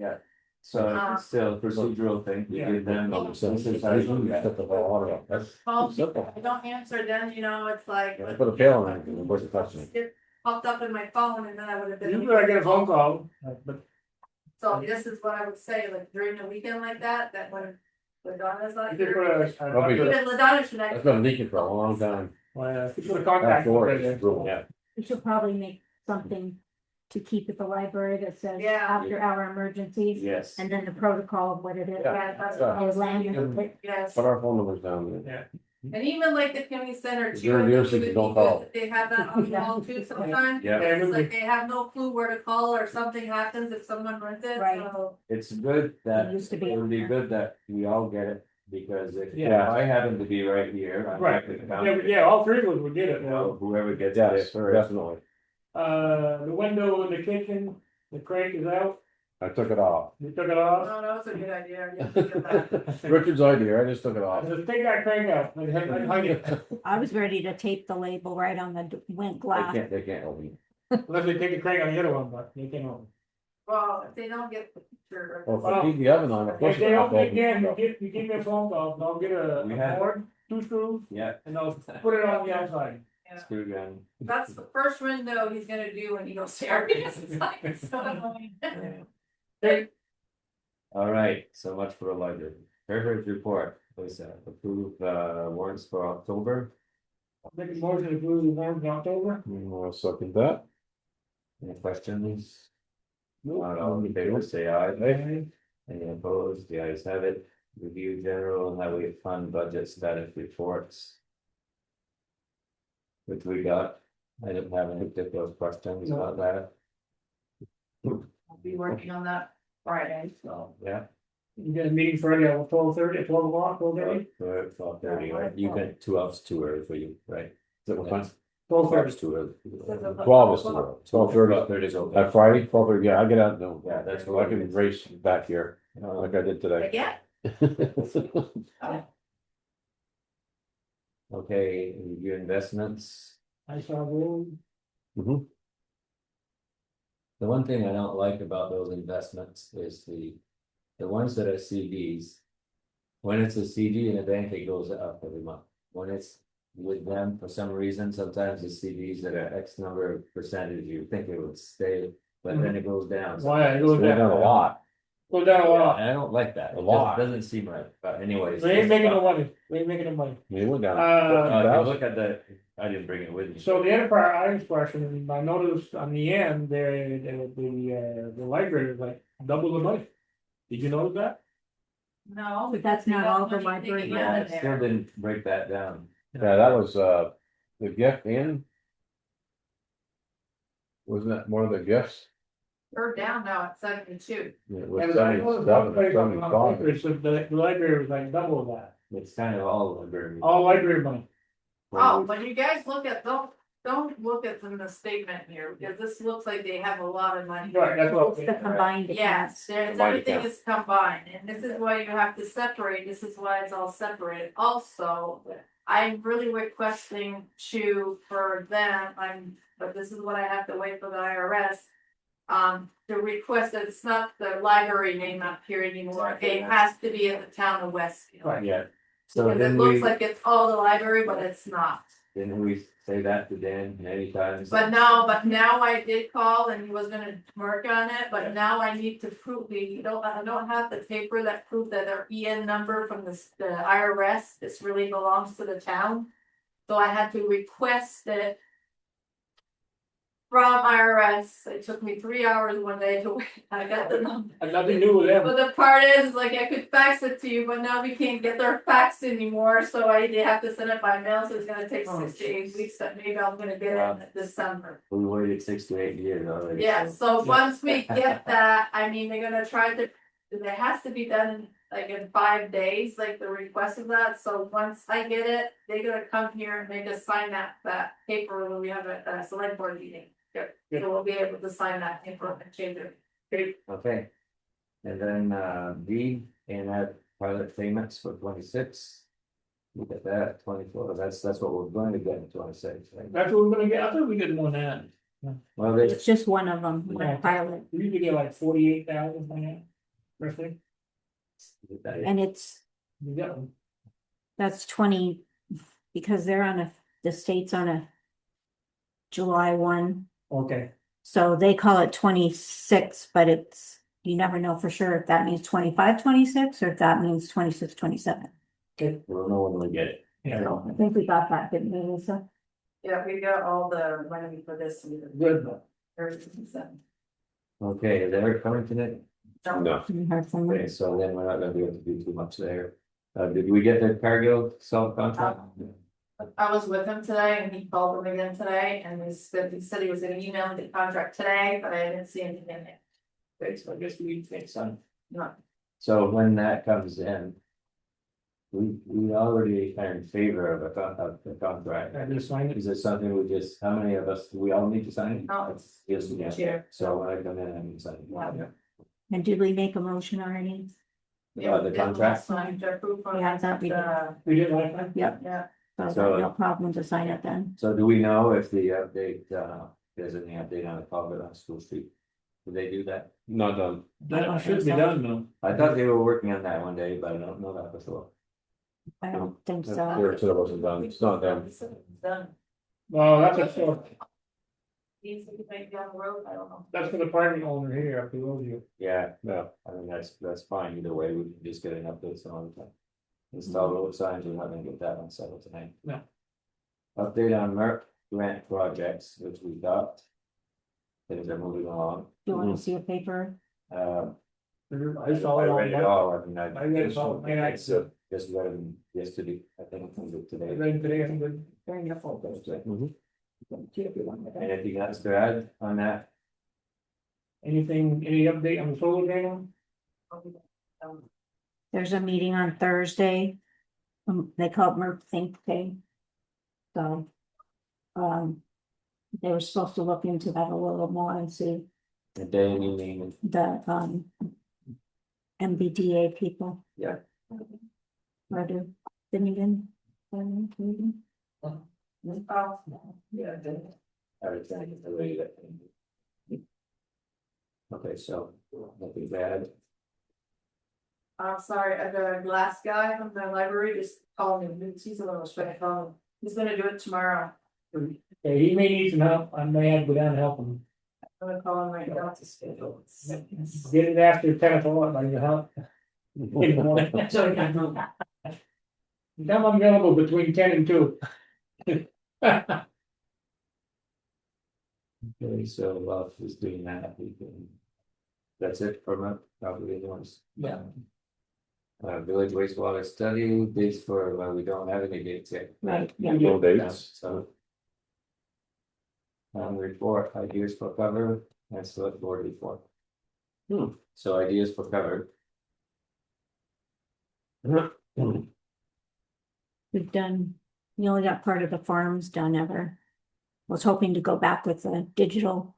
So it's still a procedural thing, we Yeah. give them. So this is how you set the water off. That's Call, simple. I don't answer them, it's like. I put a pail in it, and where's the question? It popped up in my phone, and then I would have been. Usually I get a phone call, but So this is what I would say, like during the weekend like that, when Ladonna's I like. did put Probably- a, Even Ladonna should That's actually. been leaking for a long time. you put a contact number in there. Afterwards, yeah. We should probably make something to keep at the library that says Yeah. after hour emergencies. Yes. And then the protocol of what it is. Yeah, that's Yeah. what I was Land thinking. and- Yes, Put our phone numbers down there. and even like the community center Is too. there I a think it nuisance, would don't be call. good if They have that on the wall too sometimes. Yeah, Yeah, It's like they have no clue where to call or something happens if someone runs it, Right. so. it's good that, It used to be it would on be there. good that we all get it, because if Yeah. I happen to be right here. I'm Right, likely to yeah, come, yeah, all three of us would get it, you know, whoever gets it Yes, first. definitely. the window in the kitchen, the crank is out, I took it off. you took it off. No, no, it's a good idea. Yeah, think of that. Richard's idea, I just took it off. Just take that crank out, hang it. I was ready to tape the label right on the went glass. They can't open Unless they take the crank on the other one, but they can't open. Well, if they don't get the picture. it. Well, if I keep the oven on, of course. If they it's don't, not they open. can, you give me a phone call, and I'll get a We have- board, 2 screws, Yeah, and I'll put it on the outside. Yeah. screw gun. That's the first window he's gonna do when he goes to our business. So annoying. Okay, All right, so much for the library. Treasurer's report, was approve warrants for October. make a motion to approve the warrant in October. I'll second that. Any questions? Not all in favor, say aye. Any opposed? The ayes have it. Review general and highway fund budget status reports. Which we got. I didn't have any particular questions about that, I'll be working on that Friday, so. so, yeah. You got a meeting Friday at 12:30, at 12 o'clock, 12:30? 12:30, right? You can, 2 hours too early for you, right? Is that what time? 12:30. Hours too early. 12 is too early. 12:30. 12:30 is okay. Friday, 12:30, yeah, I get out, no, Yeah, that's so I can race back here like I did today. Again? Okay, review investments. I saw road. Mhm. The one thing I don't like about those investments is the ones that are CDs. When it's a CD in a bank, it goes up every month. When it's with them, for some reason, sometimes the CDs that are X number of percentage, you think it would stay, but then it goes down. Why, it goes They've done a lot. Go down a lot. And I don't like that. A It lot. just doesn't seem right, but anyways. We ain't making no money, we ain't making no money. We went down. If you look at the, I didn't bring it with me. So the enterprise question, I noticed on the end, the library was like double the money. Did you notice that? No. But that's not all the library. Yeah, I Yeah, still didn't break that down. Yeah, that was, the gift in. Wasn't that one of the gifts? We're down now at 72. It was And I noticed 77, one place on the 75. paper, it said the library was like double that, It's kind of all over. all library money. Oh, when you guys look at, don't don't look at the statement here, because this looks like they have a lot of money. Right, that's what. It's the combined Yes, accounts. there's, Combined everything account. is combined, and this is why you have to separate, this is why it's all separated. Also, I'm really requesting for them, but this is what I have to wait for the IRS. To request that it's not the library name up here anymore, it has to be in the town of Westfield. Right. Yeah. So Because it then looks we, like it's all the library, but it's not. then we say that to Dan many times. But now I did call and he was gonna work on it, but now I need to prove, I don't have the paper that proves that their EN number from the IRS, this really belongs to the town. So I had to request it from IRS. It took me 3 hours one day to wait, I got the number. Nothing new with them. But the part is, like, I could fax it to you, but now we can't get their fax anymore, so they have to send it by mail, so it's gonna take 6 to 8 weeks, that maybe I'm gonna get it in December. We waited 6 to 8 years already. Yeah, so once we get that, I mean, they're gonna try to, it has to be done like in 5 days, like the request of that, so once I get it, they're gonna come here and make us sign that paper when we have a select board meeting. So we'll be able to sign that paper and change it. Okay. And then B and add pilot payments for 26. Look at that, 24, that's what we're going to get in 26, right? That's what we're gonna get, I thought we get more than Well, they, It's just one of them, Yeah. one pilot, that, we usually get like 48,000 by now. Roughly, and we got them. that's 20, because the state's on a July 1, Okay, so they call it 26, but you never know for sure if that means 25, 26, or if that means 26, 27. we'll know when we get it. yeah, So I think we got that, didn't we, Lisa? Yeah, we got all the money for this year. good. Okay, they're coming today. No, You heard from them? Okay, so then we're not gonna be able to do too much there. Did we get the Cargill self-contract? I was with him today and he called him again today and he said he was gonna email me the contract today, but I didn't see anything in it. Okay, so I guess we think so. No. So when that comes in. We already are in favor of the contract. I just signed it. Is it something how many of us, do we all need to sign it? No, it's Yes, we do. chair. So when I come in, I need to sign it. Yeah. And did we make a motion already? Yeah, The it contract? was signed, to approve on Yeah, I thought we did. We did like that? Yep, Yeah, so I So- got no problem to sign it then. So do we know if the update, there's any update on the culvert on School Street? Did they do that? not done. That should be done though. I thought they were working on that one day, but I don't know that for sure. I don't think so. There said it wasn't done, it's not done. It's done. Well, that's Needs to be made down the road, I don't know. that's for the private owner here, up the road here. Yeah, no, I mean, that's fine either way, we can just get an update on it. Install road signs, we're not gonna get that one settled tonight. No. Update on Merck grant projects, which we got. Things are moving along, Do you want to see a paper? I I saw it read it on, all, I mean, I read it all, and I said, just read it yesterday, I think it was I today. read it today, I'm good. They're in your folders. Mhm. See if you want it. Anything else to add on that? Anything, any update on the solar panel? There's a meeting on Thursday. They call it Merck Think Tank. So. They were supposed to look into that a little more and see The day and evening, the, MBDA people. Yeah. Where do, Finnegan? Oh, yeah, everything is the way that. Okay, so, nothing bad. I'm sorry, the glass guy from the library just called me, he's a little straight phone, he's gonna do it tomorrow. Okay, he may need some help, I may have to go down and help him. I'm gonna call him right now to schedule. Get it after 10 o'clock, I can help. In the morning. Now I'm available between 10 and 2. Okay, so Love is doing that, we can. That's it for my, probably the ones. Yeah. Village wastewater study, dates for, well, we don't have any dates yet. Right, yeah. No dates. So. Report, ideas for cover, and select board report. So ideas for cover. We've done, we only got part of the farms done ever. was hoping to go back with the digital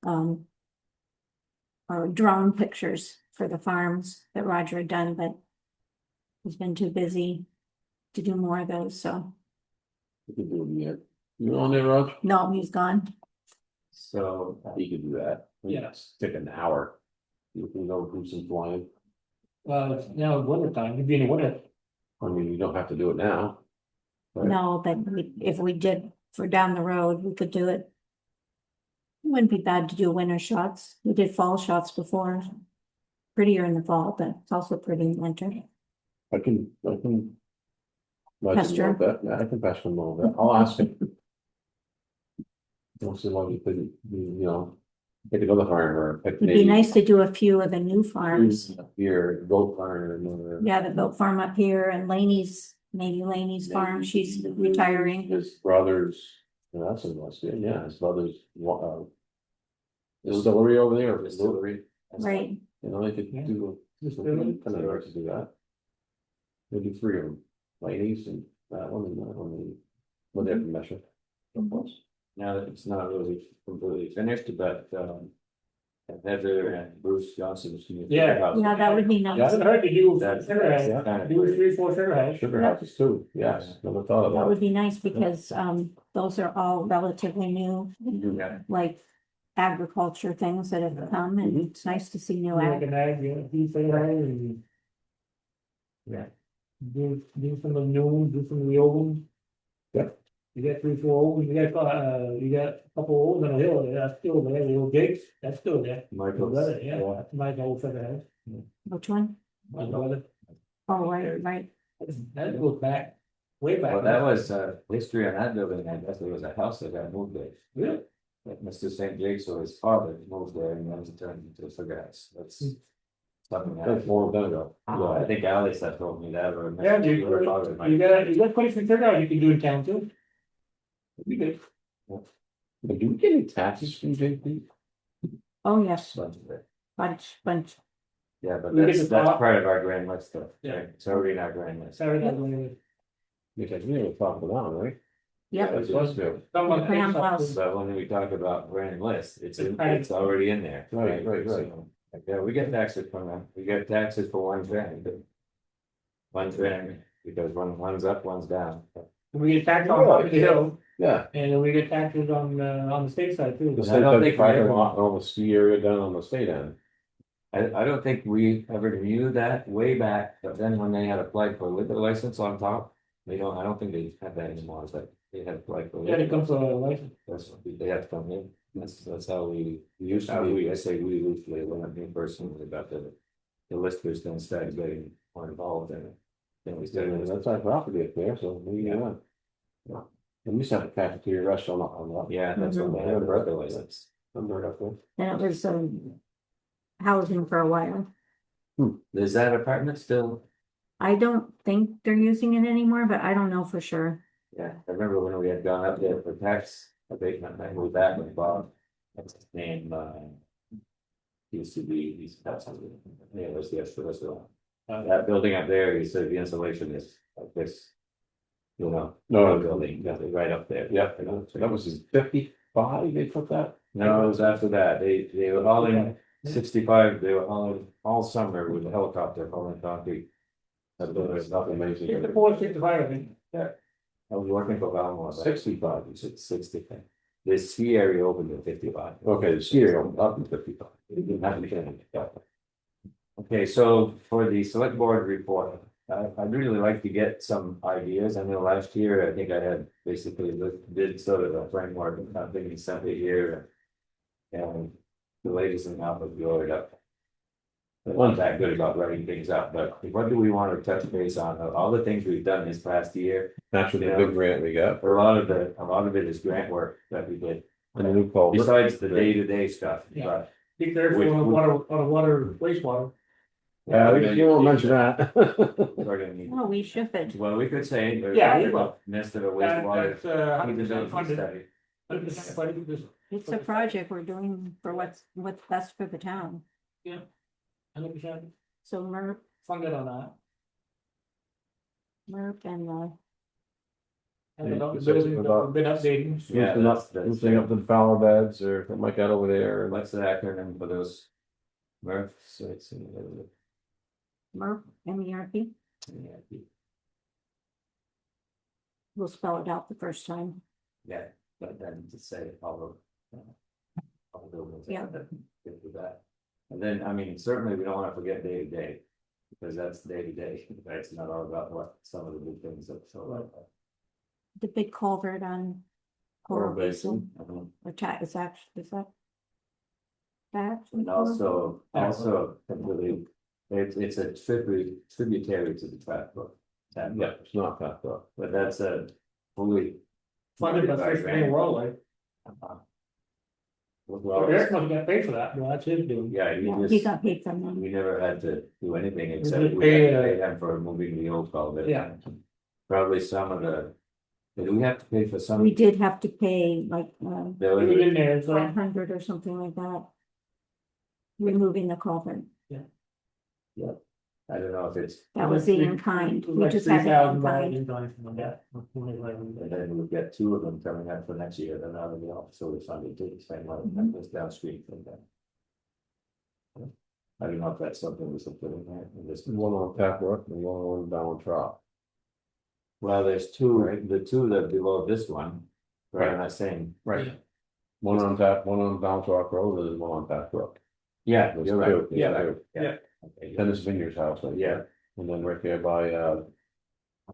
or drone pictures for the farms that Roger had done, but he's been too busy to do more of those, so You can do it yet. You on there, Rog? no, he's gone. So, You could do that. Yes. Take an hour. You can go do some flying. Well, it's now winter time, it'd be in the winter. I mean, you don't have to do it now. Right. No, but if we did for down the road, we could do it. It wouldn't be bad to do winter shots. We did fall shots before. Prettier in the fall, but it's also pretty in winter. I can. Pasture. Yeah, I can pasture him a little bit. I'll ask him. Don't see why we couldn't, pick another farm or pick. It'd be nice to do a few of the new farms. Here, goat farm or. Yeah, the goat farm up here and maybe Laney's farm, she's retiring. His brother's, that's in West, yeah, his brother's, distillery over there, or distillery. Right, They could Yeah. do, kind of hard to do that. Maybe 3 of them, ladies and that one and that one, and whatever measure. now that it's not really completely finished, but, Heather and Bruce Johnson. Yeah. yeah, that would be Yeah, nice. it's hard to do That's- sugar hash, yeah. do 3, 4 sugar hash. Sugar houses too, yes, never thought of That that. would be nice because those are all relatively new, Yeah. like agriculture things that have come and Mhm. it's nice to see new Like ag. an egg, do sugar hash and. Yeah. Do some of the new ones, do some of the old ones. Yep. You got 3, 4 old, you got a couple old on the hill, that's still there, the old gates, that's still there. My Michael's. brother, yeah, that's my old sugar hash, Which one? my brother, Oh, right. that goes back, way back. Well, that was, history on that building, I guess there was a house that got moved there. Really? Like Mr. St. Jake's or his father moved there and then it turned into a cigar house, that's. Something That's that, more than ago. I think Alex had told me that or. Yeah, Mr. Father might- you got quite some sugar hash you can do in town too. It'd be good. But do we get any taxes from JP? Oh, yes, Bunch of it. bunch. Yeah, but We get that's the top. part of our grand list stuff, Yeah. right? It's already in our grand list. Sorry, that one. Because we never talked about it, right? Yep, That's supposed to. Someone Grand thinks House. something- So when we talk about grand list, it's Right. it's already in there. Right. So, like, yeah, we get taxes from them, we get taxes for 1 grand. But 1 grand, because one's up, one's down. We get taxed on top of the hill, Yeah. and then we get taxes on the state side too. The I state don't does think we private ever- lot, all the ski area down on the state end. I don't think we ever knew that way back, but then when they had applied for a liquor license on top, I don't think they have that anymore, it's like, they had applied for. Yeah, it comes to a license. That's what they have to come in, that's how we used to be, I say we loosely, when I'm being personally about the listers then started getting more involved in it. Then we started, That's our property up there, so we, yeah. And we used to have a cafeteria restaurant on that. yeah, that's when they had a liquor license. Number up there. And it was housing for a while. Is that apartment still? I don't think they're using it anymore, but I don't know for sure. Yeah, I remember when we had gone up there for tax abatement, I moved back with Bob, that's his name, he used to be, yeah, it was the extra restaurant. That building up there, he said the insulation is like this. No, Building, right up there. Yeah, so that was in 55, they put that? No, it was after that, they were hauling 65, they were hauling all summer with a helicopter hauling concrete. That's nothing amazing. 64, 65, I think. I was working for Valmore. 65. You said 65. The ski area opened at 55. Okay, the ski area up in 55. It didn't have to be anything. Okay, so for the select board report, I'd really like to get some ideas. I know last year, I think I had basically did sort of a framework of something sent it here. And the latest and now was loaded up. I wasn't that good about writing things up, but what do we want to touch base on? All the things we've done this past year, That's what the big grant we got. a lot of it is grant work that we did. And the new call. Besides the day-to-day stuff, Yeah. but. Think there's water, wastewater. Yeah, you won't mention that. We're gonna need, Oh, we ship it. well, we could say, there's Yeah, a we will. mist of a wastewater. That's, 100% 100% funded. study. 100% funded, this- It's a project we're doing for what's best for the town. 100% So funded on that. MERP and And about the buildings that we've been updating. Yeah, Loosening up the flower beds or something like that over there, and What's the acronym for those? Murph, so it's in MERP, MERP, the. we'll spell it out the first time. Yeah, but then to say all the buildings. Yeah. Good with that. And then, I mean, certainly we don't wanna forget day to day, because that's day to day, that's not all about what some of the big things that show up. The big culvert on Coral Basin, or is that? That? And also completely, it's a tributary to the track book. yeah, it's not that though. But that's a fully. Funded by Fish and Wildlife. Well, Eric must get paid for that, well, that's his doing. yeah, Yeah, he got paid from them. we never had to do anything except just we had to pay, pay them for moving the old culvert. Yeah. Probably some of the, did we have to pay for some? We did have to pay like, There He was- was in there, so. 500 or something like that. Removing the culvert, I don't know if it's, that was the in kind, we just had it in kind. in kind from that. and then we've got two of them coming up for next year, they're not in the office, so we funded to the same way, that was downstream from them. I don't know if that's something we should put in there, in this. One on Packwork and one on down Trop. Well, there's two, the two that are below this one, right, I'm not saying, Right. One on down Trop Road and then one on Packwork. yeah, There's you're right. two, Yeah, yeah. right, Yeah. Okay, Dennis Vineyard's house, right? Yeah. And then right there by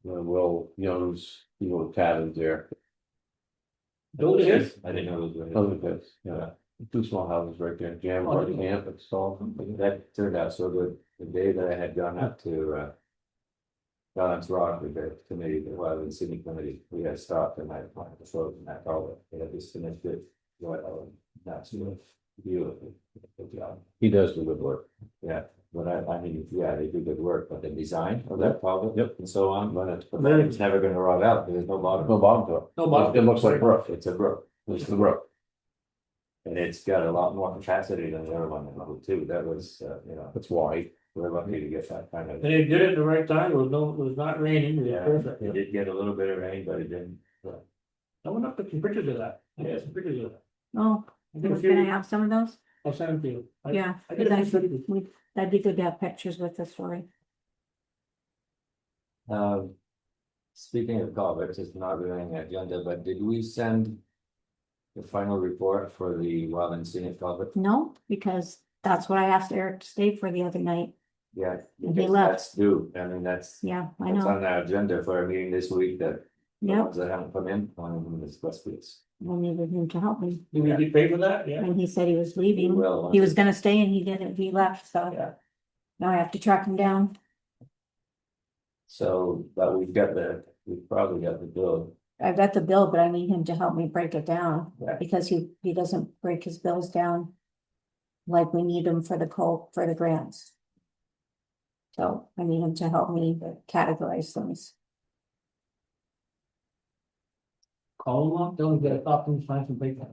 Will Young's, cabins there. Those is, I didn't know those were. Those are this, yeah, two small houses right there, Jam Oh, or camp installed. That turned out so good, the day that I had gone up to Balance Rock with the committee, the Wildland City Committee, we had stopped and I planted the road and that all, they had just finished it. That's beautiful, good job. He does do good work. Yeah, but I mean, yeah, they do good work, but the design of that culvert. Yep. And so on, but it's never gonna rot out, there's no bottom. No bottom to it. no bottom. It looks like brook, It's a brook, it's the brook. and it's got a lot more capacity than the other one, level two, that was, It's wide. we're lucky to get that kind of. And they did it at the right time, it was not raining, it was Yeah, perfect. it did get a little bit of rain, but it didn't. I went up to some pictures of that, I got some pictures of that. Oh, I got a can I few, have some of those? I'll send them to you. Yeah, I got a few that'd pictures. that'd be good to have pictures with us, Lori. Speaking of culverts, it's not really on the agenda, but did we send the final report for the Wildland Scenic culvert? No, because that's what I asked Eric to stay for the other night. Yeah. He because left. That's due, I mean, that's Yeah, I on know. our agenda for a meeting this week that. The Yep, ones that haven't come in, one of them is Westwood's. I needed him to help me. Did we get paid for that? Yeah. And he said he was He leaving. will. He was gonna stay and he didn't, he left, so Yeah, now I have to track him down. so, but we've probably got the bill. I've got the bill, but I need him to help me break it down Yeah. because he doesn't break his bills down. Like we need them for for the grants. So I need him to help me categorize things. Call them up, tell them to get a copy and sign some paper.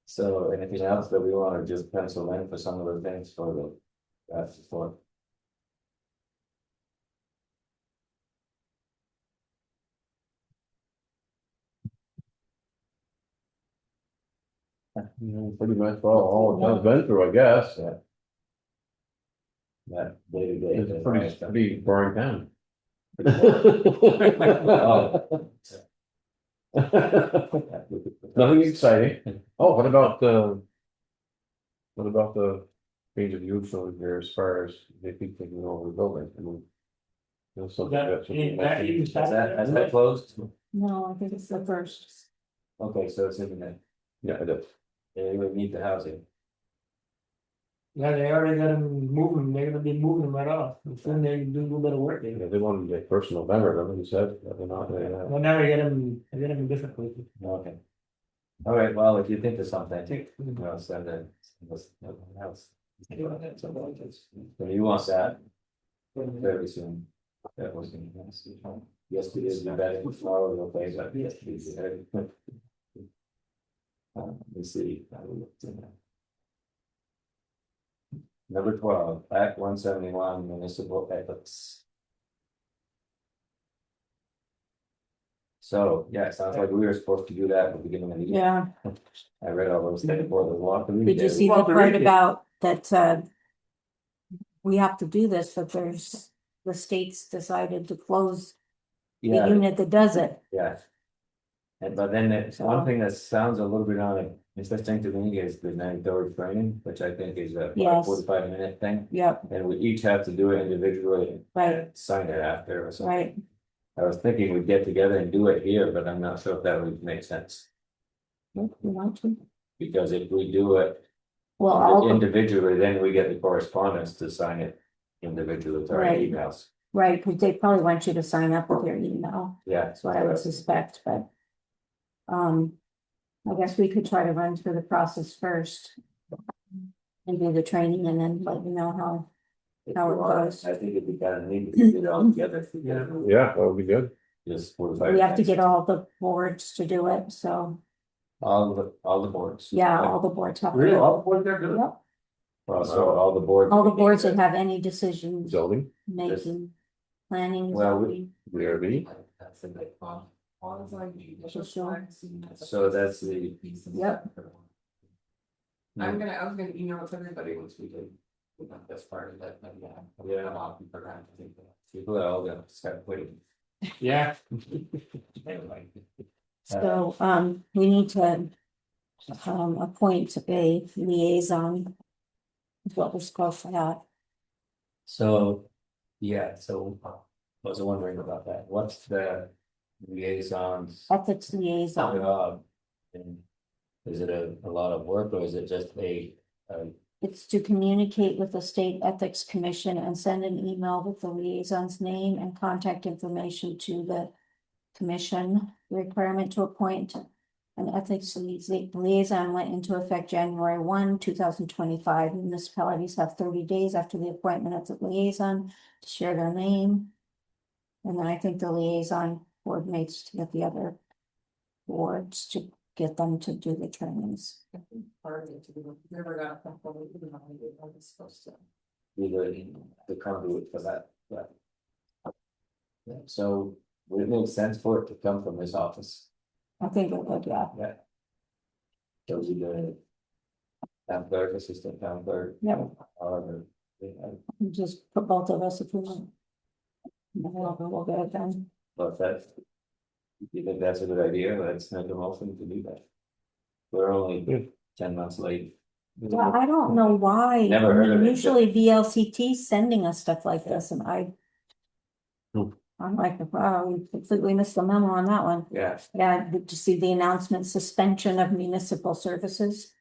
So anything else that we wanna just pencil in for some of the things for the, that's for. Pretty much all it's been through, I guess. Yeah. That day to day. It's a pretty boring town. Nothing exciting. Oh, what about the change of use over here as far as they keep taking over the building? I mean, there's something that's. That even Has that closed? No, I think it's the first. Okay, so it's in there, Yeah, it is. they would need the housing. Yeah, they already got them moving, they're gonna be moving them right off, as soon as they do a little bit of work, Yeah, they wanted to make first of November, remember you said, that they're not, well, now they get them in different places. Okay. All right, well, if you think of something, Take- send it, something else. So you want that very soon. That was gonna be nice. Yes, it is, better tomorrow, we'll play that, yes, please. Let me see. I will look to that. Number 12, Act 171 municipal ethics. So, yeah, it sounds like we were supposed to do that at the beginning of the year. Yeah. I read all those things before the walk. Did you see the part about that, we have to do this, but the state's decided to close the Yeah, unit that does it. yeah. And but then it's one thing that sounds a little bit interesting to me is the 9 hour training, which I think is a Yes. 45-minute thing. Yep, And we each have to do it individually and right, sign it after or something. right. I was thinking we'd get together and do it here, but I'm not sure if that would make sense. You want to? Because if we do it Well, all, individually, then we get the correspondence to sign it individually to our Right. emails. right, because they probably want you to sign up with your email. Yeah. That's what I would suspect, but. I guess we could try to run through the process first. And do the training and then let you know how it goes. I think it'd be kind of neat to get it all together. Yeah, that would be good. Just 45 We have to minutes. get all the boards to do it, so, All the boards. yeah, all the boards have. to- Really, all the boards are good? Yep, Well, so all the boards. all the boards that have any decisions Zoning, making, planning. Well, zoning. VRB, So that's the. Yep. I was gonna email it to everybody once we did. This part of that, but yeah. Yeah. A lot of people are gonna think that. People are all gonna start waiting. Yeah. Anyway. So, we need to. Appoint a liaison. Is what we're supposed to have. So, yeah, so I was wondering about that. What's the liaisons? Ethics liaison. job? And is it a lot of work or is it just a It's to communicate with the State Ethics Commission and send an email with the liaison's name and contact information to the commission. The requirement to appoint an ethics liaison went into effect January 1, 2025. Municipalities have 30 days after the appointment of the liaison to share their name. And then I think the liaison coordinates with the other boards to get them to do the trainings. Part of it to do, never got a couple, even though I did what I was supposed to. be the conduit for that, yeah. Yeah, so would it make sense for it to come from this office? I think it would, yeah. Yeah. So we do town clerk, assistant town clerk. Yep. However, Just put both of us if we want. We'll get it done. but that's. If you think that's a good idea, let's make a motion to do that. We're only 10 months late. Yeah, I don't know why. Never heard of it. Usually VLCT sending us stuff like this and Hmm. I'm like, wow, we completely missed the memo on that one. Yeah. Yeah, did you see the announcement, suspension of municipal services?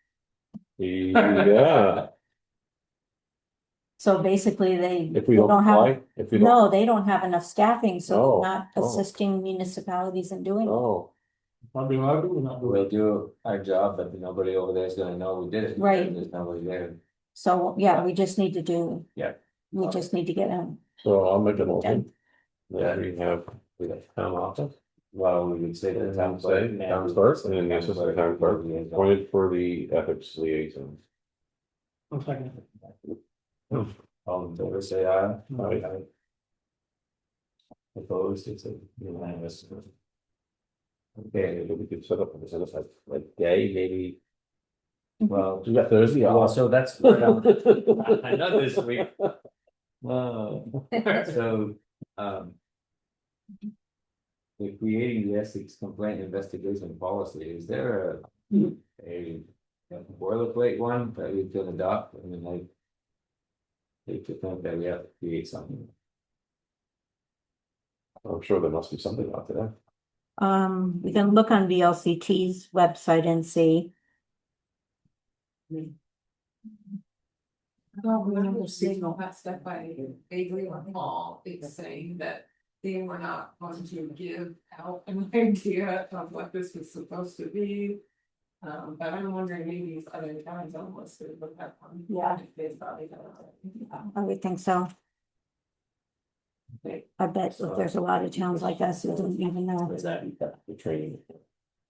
yeah, So basically they. if we they don't have. apply, if we don't, No, they don't have enough staffing, so Oh, they're not oh. assisting municipalities in doing it. oh, Probably allowed to, or not do We'll it. do our job, but nobody over there is gonna know we did it. Right. because There's nobody there. So, yeah, we just need to do. Yeah. We just need to get them. so I'll make a motion. That we have, We got- town office, Well, we would say the town clerk. say, town clerk, and then the assistant town clerk, appointed for the ethics liaison. 1 second. All in favor, say aye. Aye. Opposed, it's a unanimous. Okay, Maybe we could set up like day, maybe. well, We got Thursday well, off. so that's. I know this week. So, we're creating the ethics complaint investigation policy, is there a boilerplate one that we can adopt, I mean, like. They could think that we have to create something. I'm sure there must be something out there. We can look on VLCT's website and see. I don't remember seeing all that stuff I vaguely recall, it's saying that they were not going to give out an idea of what this was supposed to be. But I'm wondering maybe if other towns almost would have one. Yeah. If they probably don't. I would think so. I bet if there's a lot of towns like us who don't even know. Was that the training?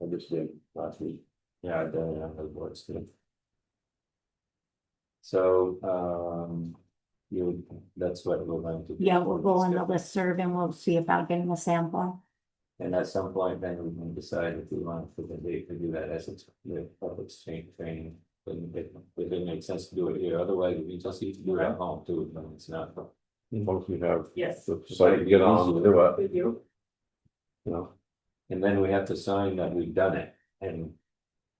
I just did last week. Yeah, I don't have those words too. So, that's what we're going to do. Yeah, we'll go on the listserv and we'll see about getting a sample. And at some point, then we can decide if we want to put the date to do that as it's the public exchange training. But it didn't make sense to do it here, otherwise we just need to do it at home too, but it's not. Once we have. Yes. The site to get on, to do it, With you. you know, And then we have to sign that we've done it, and.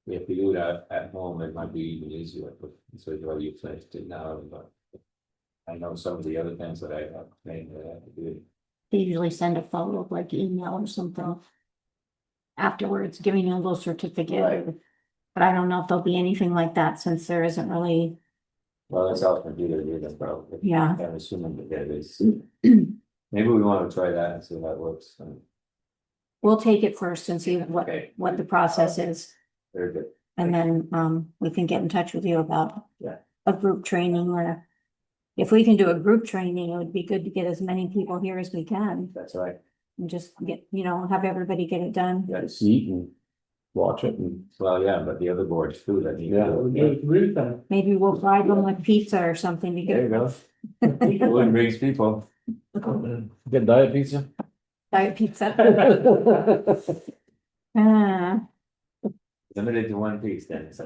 If we do that at home, it might be even easier, but so whether you finished it now, but. I know some of the other things that I have made that I have to do. They usually send a follow-up like email or something. Afterwards, giving you a little certificate. Right. But I don't know if there'll be anything like that since there isn't really, Well, that's all computer data probably. Yeah. I'm assuming that that is. Maybe we want to try that and see how it works. we'll take it first and see Okay. what the process is. Very good. And then, we can get in touch with you about. Yeah. A group training or. If we can do a group training, it would be good to get as many people here as we can That's right. and just get, have everybody get it done. Yeah. see and watch it and. Well, yeah, but the other boards too, that need. Yeah. Really fun. Maybe we'll bribe them with pizza or something to There you get go. People brings people. Get diet pizza? diet pizza. Uh, Limited to one piece then. So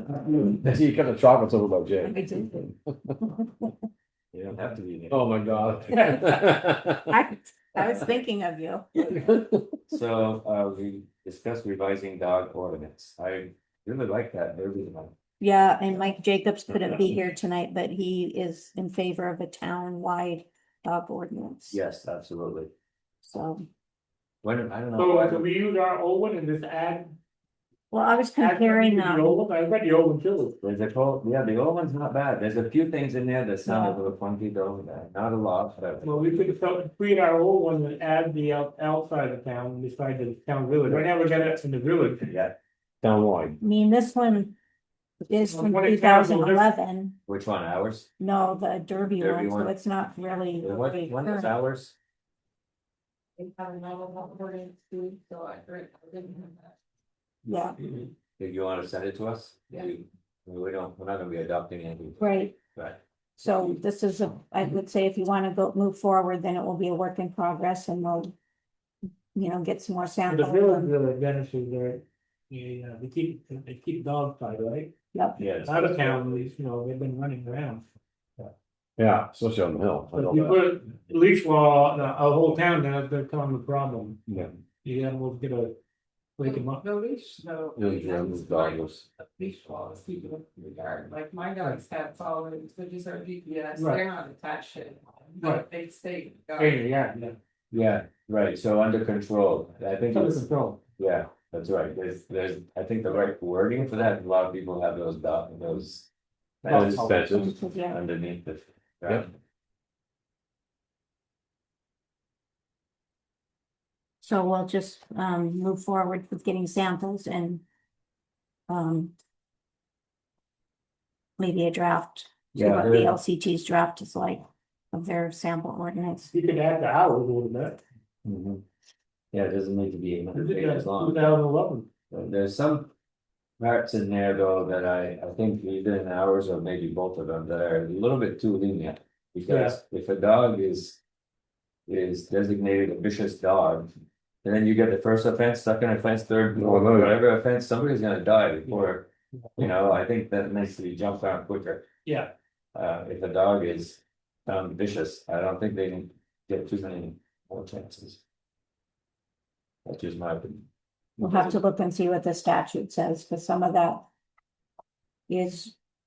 You got the chocolates over by Jay. you don't have to be. Oh, my God. I was thinking of you. So, we discussed revising dog ordinance. I really like that. They're really nice. Yeah, and Mike Jacobs couldn't be here tonight, but he is in favor of a town-wide dog ordinance. Yes, absolutely. So, When, I don't know. So can we use our old one and just add? well, I was add comparing, something to the old one? I read the old one too. There's a call, yeah, the old one's not bad. There's a few things in there that sound a little funky though, not a lot, but. Well, we could create our old one and add the outside of town beside the town village. Right now we got it in the village. Yeah, Townwide. I mean, this one is from What two example? thousand 11. which one, ours? No, the Derby Derby one, so one. it's not really. What, very one is current. ours? They have another ordinance too, so I didn't have that. Yeah, If you wanna send it to us? Yeah. We don't, we're not gonna be adopting anything. right. Right. So this is I would say if you want to move forward, then it will be a work in progress and we'll. Get some more The samples. village benefits are, yeah, they keep dogs tied, right? Yep, Yes. Out of town, they've been running around. Yeah, especially on the hill. I But know if you that. put leash law, a whole town, then it's become a problem. Yeah. You gotta get a, wake them up. No leash, no. Yeah, yeah, leash, this dog was- Leash laws, keep it up in the yard, like my dogs have followed, so just our GPS, Right. they're not attached to it. Right. But they stay. in the yard. Hey, yeah. Yeah, right, so under control, I think Under it's, control. yeah, that's right, there's, I think the right wording for that, a lot of people have those those. Those fences. yeah. Underneath the. Yep. So we'll just move forward with getting samples and. Maybe a draft, see Yeah, what the there- LCT's draft is like of their sample ordinance. You could add the hours a little bit. Mhm. Yeah, it doesn't need to be 100 Two pages long. thousand eleven. There's some parts in there though that I think either in ours or maybe both of them that are a little bit too lenient. Because if a dog is designated a vicious dog. And then you get the first offense, second offense, third, Oh, no. whatever offense, somebody's gonna die before, I think that needs to be jumped on quicker. Yeah, If a dog is found vicious, I don't think they can get too many more chances. That's just my opinion. We'll have to look and see what the statute says, because some of that.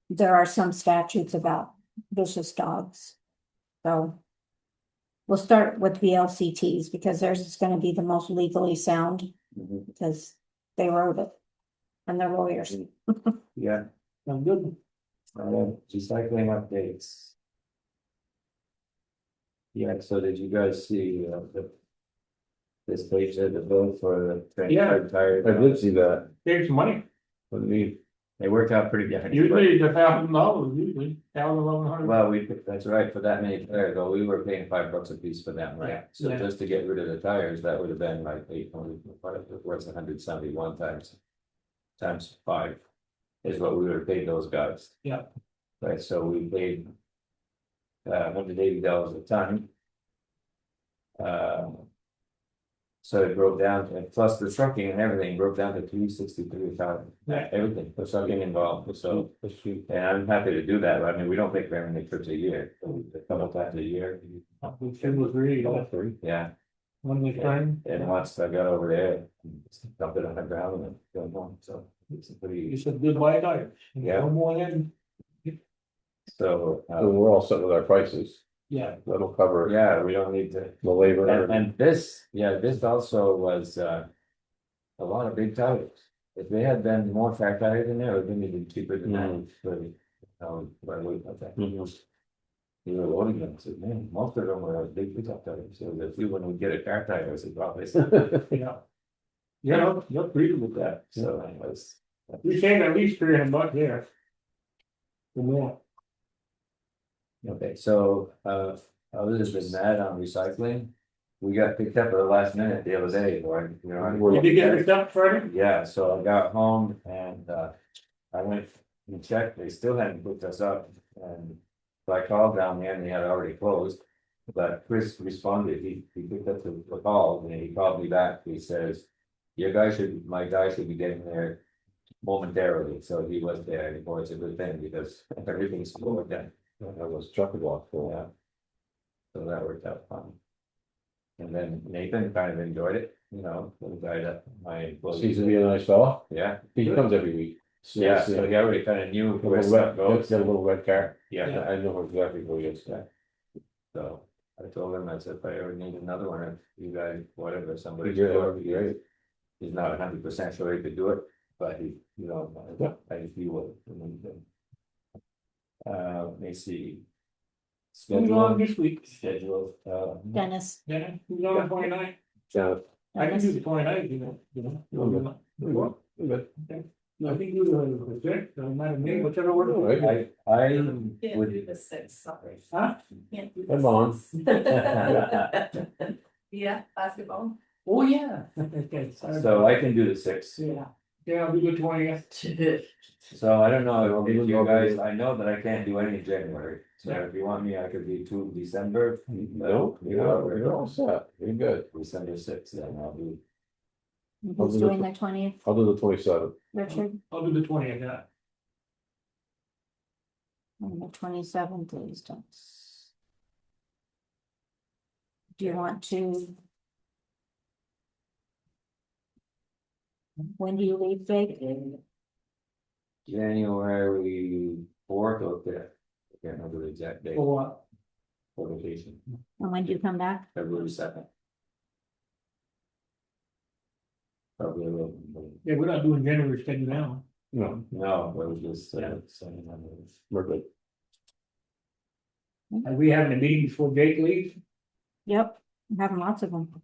There are some statutes about vicious dogs. So. We'll start with the LCTs because theirs is gonna be the most legally sound, Mhm. because they wrote it. And they're lawyers. Yeah, I'm good. recycling updates. Yeah, so did you guys see this page of the bill for the Yeah. tire? I did see that. Save some money. What do you mean? They worked out pretty good. Usually it's $1,000, usually, $1,100. Well, that's right, for that many tires, though, we were paying $5 a piece for them, right? So Yeah. just to get rid of the tires, that would have been like 800, what's 171 times. Times 5 is what we would have paid those guys. Yeah. Right, so we paid. $180 a ton. So it broke down, and plus the trucking and everything broke down to 363,000, Yeah. everything, the trucking involved, so. And I'm happy to do that, I mean, we don't take very many trips a year, a couple times a year, We should agree, yeah. one was time, And once I got over there, just dumped it on the ground and going home, so it's a pretty, it's a good buy tires. Yeah. No more than, so. So we're all set with our prices, yeah, that'll cover Yeah, we don't need to, the labor. and this, yeah, this also was, a lot of big tires. If they had been more track tires in there, it would have been even cheaper than that, but, by the way, about that. Mhm. We were loading them, so man, most of them were big pickup tires, so if we wouldn't get a car tire, it's probably. yeah. Yeah, you're pretty with that, So anyways, we saved at least $300 there. For more. okay, so, other than that, on recycling. We got picked up at the last minute the other day, or, you know. Did you get it up Friday? Yeah, so I got home and, I went and checked, they still hadn't picked us up, and. So I called down there and they had already closed, but Chris responded, he picked up the call and he called me back, he says. My guy should be getting there momentarily, so he was there, and boy, it's a good thing, because everything's slowed down. That was truck block full. Yeah. So that worked out fine. And then Nathan kind of enjoyed it, you know, the guy that my employee. Seems to be a nice fella, Yeah, he comes every week. yeah, so he already kind of knew where stuff goes. Got a little red car, Yeah, I know exactly who he is. so I told him, I said, if I ever need another one, if you guys, whatever, somebody. Yeah, should do it, that'd be great. He's not 100% sure he could do it, but he, you know, Yeah. he would. Let me see. Who's on Schedule, this week? schedule, Dennis. Yeah, who's on the 29th? Yeah. I can do the 29th, you know. I think you were there, so it might have been whichever one. Right. I Can't do would. the 6th, sorry. Huh? Can't do Come the on. 6th. Yeah, basketball. Oh, yeah. Okay, sorry. So I can do the 6th. Yeah, yeah, I'll do the 20th. So I don't know if you guys, I know that I can't do any in January, so if you want me, I could do 2 December. No, you're all set, you're good, December 6th, then I'll do. Who's doing the 20th, I'll do the 27th. Richard? I'll do the 20th, yeah. And the 27th is Dennis. Do you want to? When do you leave, Jake? January 4th or 5th. I can't remember the exact date For what? for vacation, And when do you come back? February 2nd. Probably a little. Yeah, we're not doing January schedule now. No, No, it was just, Yeah. saying on this. we're good. Are we having a meeting before Jake leaves? Yep, I'm having lots of them.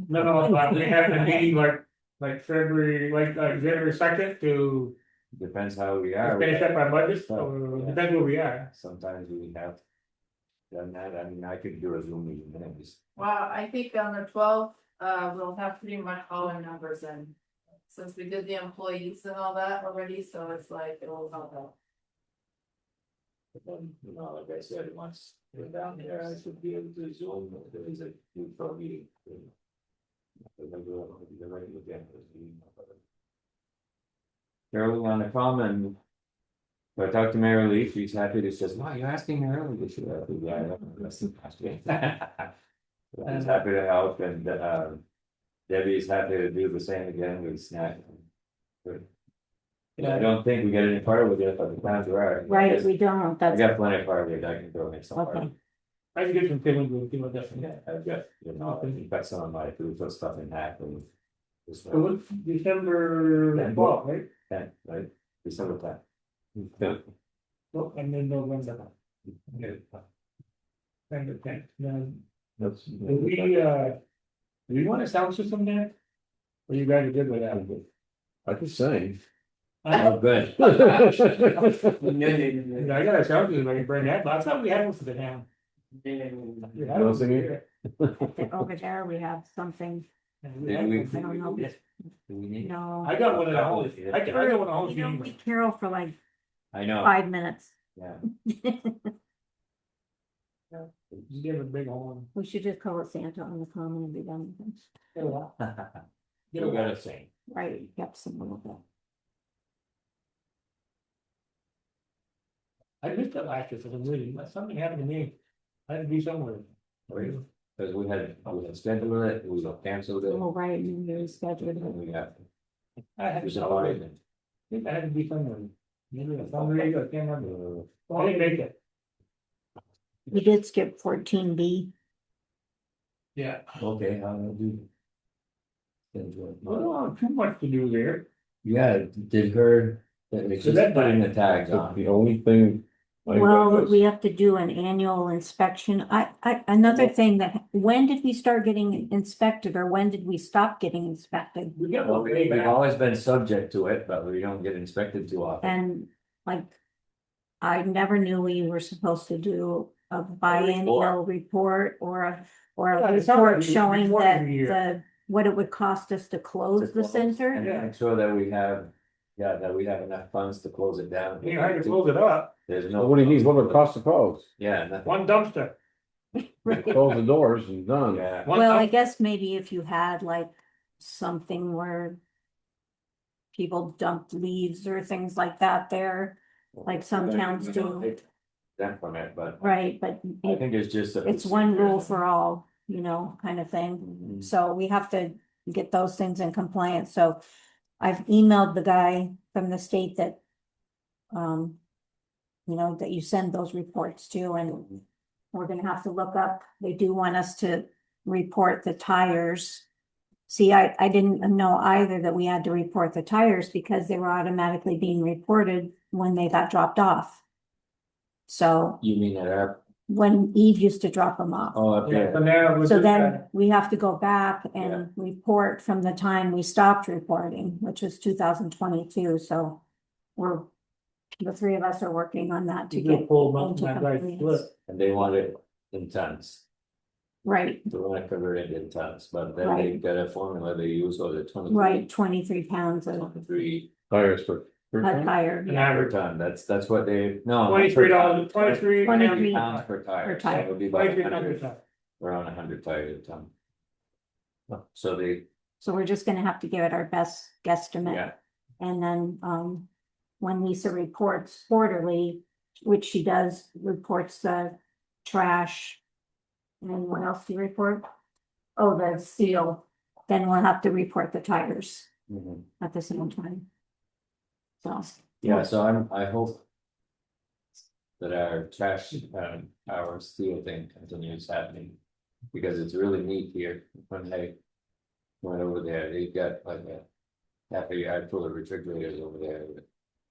No, we having a meeting like February, January 2nd to Depends how we are. finish up our budget, or Yeah. depends where we are. Sometimes we have. Done that, I mean, I could do a Zoom meeting anyways. Well, I think on the 12th, we'll have pretty much all our numbers in. Since we did the employees and all that already, so it's like, it'll help out. But then, you know, like I said, once we're down there, I should be able to Zoom, if there is a new pro meeting. Carolyn on the common. So I talked to Mary Lee, she's happy, she says, wow, you're asking me early this year. I said, yeah, I know, that's the question. I'm happy to help, and Debbie's happy to do the same again with snack. I don't think we get any part with it, but the plans are. Right, we don't, I that's, got plenty of part with it, I can go make some. Okay. part. I can get some feelings with people that. Yeah, I've got, you know, I've got some of my food, put stuff in hack and. This So one, what's December 12th, right? 10, right, December 10. Yeah. Oh, and then November. November 10th. Now, That's. do we want a sound system there? Or you guys are good with that? I can sing. Oh, good. I got a sound system, I can bring that, but I thought we had one for the town. No singing? over there, we have something, Did we- I don't know, Do we need? no. I got one of the homes, I got one of the homes. You don't need Carol for like I know, 5 minutes. yeah, Just give it a big horn. We should just call it Santa on the common and be done with it. Get a lot. You Get a gotta lot. sing. Right, yep, something like that. I missed it last year for some reason, something happened to me. I had to be somewhere. Because we had scheduled it, we got canceled it. Oh, right, you rescheduled And it. we got. I had to There's be a somewhere. fine. I think I had to be somewhere. Maybe a fundraiser, I can't remember. Well, I didn't make it. We did skip 14B. Yeah. Okay, how do you? Well, too much to do there. Yeah, did her, it's So just that- putting the tags So on. the only thing. I Well, was- we have to do an annual inspection. Another thing that, when did we start getting inspected or when did we stop getting inspected? We got Well, one day we've back. always been subject to it, but we don't get inspected too often. And like, I never knew we were supposed to do a biennial report or a Yeah, it's not report like we showing report that every year. what it would cost us to close the And center. make sure that we have, that we have enough funds to close it down. You had to close it up, There's no. What do you need? What would it cost to close? Yeah, nothing. one dumpster. Close the doors and done. Yeah, One Well, I dumpster. guess maybe if you had like something where people dumped leaves or things like that there, like some towns do. Exempt from it, but Right, but I think it's just. a it's one rule procedure. for all, kind of thing. Mhm. So we have to get those things in compliance. So I've emailed the guy from the state that, that you send those reports to, and we're gonna have to look up, they do want us to report the tires. See, I didn't know either that we had to report the tires because they were automatically being reported when they got dropped off. So You mean at our, when Eve used to drop them off. oh, up Yeah, so there, now. So then we have to go back Yeah. and report from the time we stopped reporting, which was 2022, so the three of us are working on that to You do get pull them up into and that right compliance. split. and they want it in tons, Right, they want to cover it in tons, but then Right. they've got a formula they use, or the 20. right, 23 pounds of 23 Tires for. a tire, An yeah, per average, ton, that's what they, no. $23, 23. 23 Pounds per tire. per tire. So it would be about 23 100, numbers. around 100 tires a ton. So they, so we're just gonna have to give it our best guesstimate. yeah, And then, when Lisa reports quarterly, which she does, reports the trash. And what else do you report? Oh, the steel, then we'll have to report the tires mhm. at the same time. So, Yeah, so I hope. That our trash, our steel thing continues happening, because it's really neat here, when they. Went over there, they've got like a half a yard full of refrigerators over there.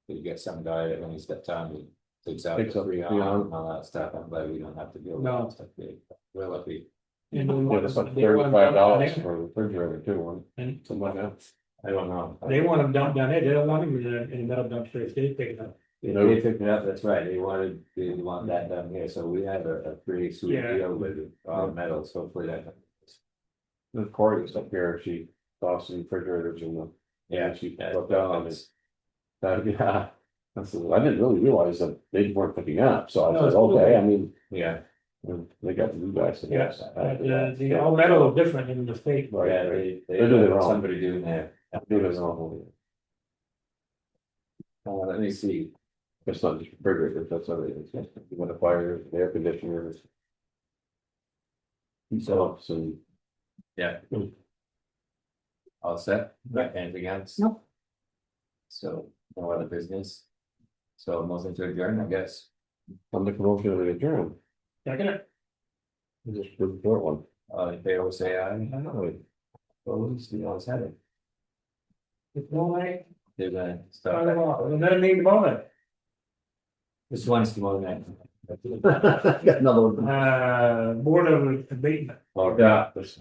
You get some guy that when he's got time, he takes out Takes the up, free yeah. and all that stuff, I'm glad we don't have to deal with No. that stuff. We're lucky, And they Yeah, want- it's like they want them $35 dumped for a refrigerator too, one, And something like that. I don't know. they want them dumped down there, they don't want them in the metal dumpster, they pick it up. They picked it up, that's right, they want that done here, so we have a pretty sweet Yeah. deal with it, metals, hopefully that. There's Corey's up here, she tossed some refrigerators in the. Yeah, She yeah, looked down on it. Yeah, I didn't really realize that they weren't picking up, so I No, said, it's cool. okay, I mean, Yeah, they got the new guys. to Yes, guess. the all metal is different in the state. Right. yeah, they They're doing it wrong. somebody doing that. Do this all. Let me see, It's not just refrigerators, that's everything, you want a fire, air conditioners. Heat pumps and. yeah. All set, right, anything else? Nope. So, no other business. So, motion to adjourn, I guess. I'm the promotion of the adjourn, Second, just a short one. In favor, say aye. Opposed, you always had it. it's no way, They're gonna I start don't that. know, another meeting moment, This one's tomorrow night. Got another one. Board of Abatement. Oh, yeah, there's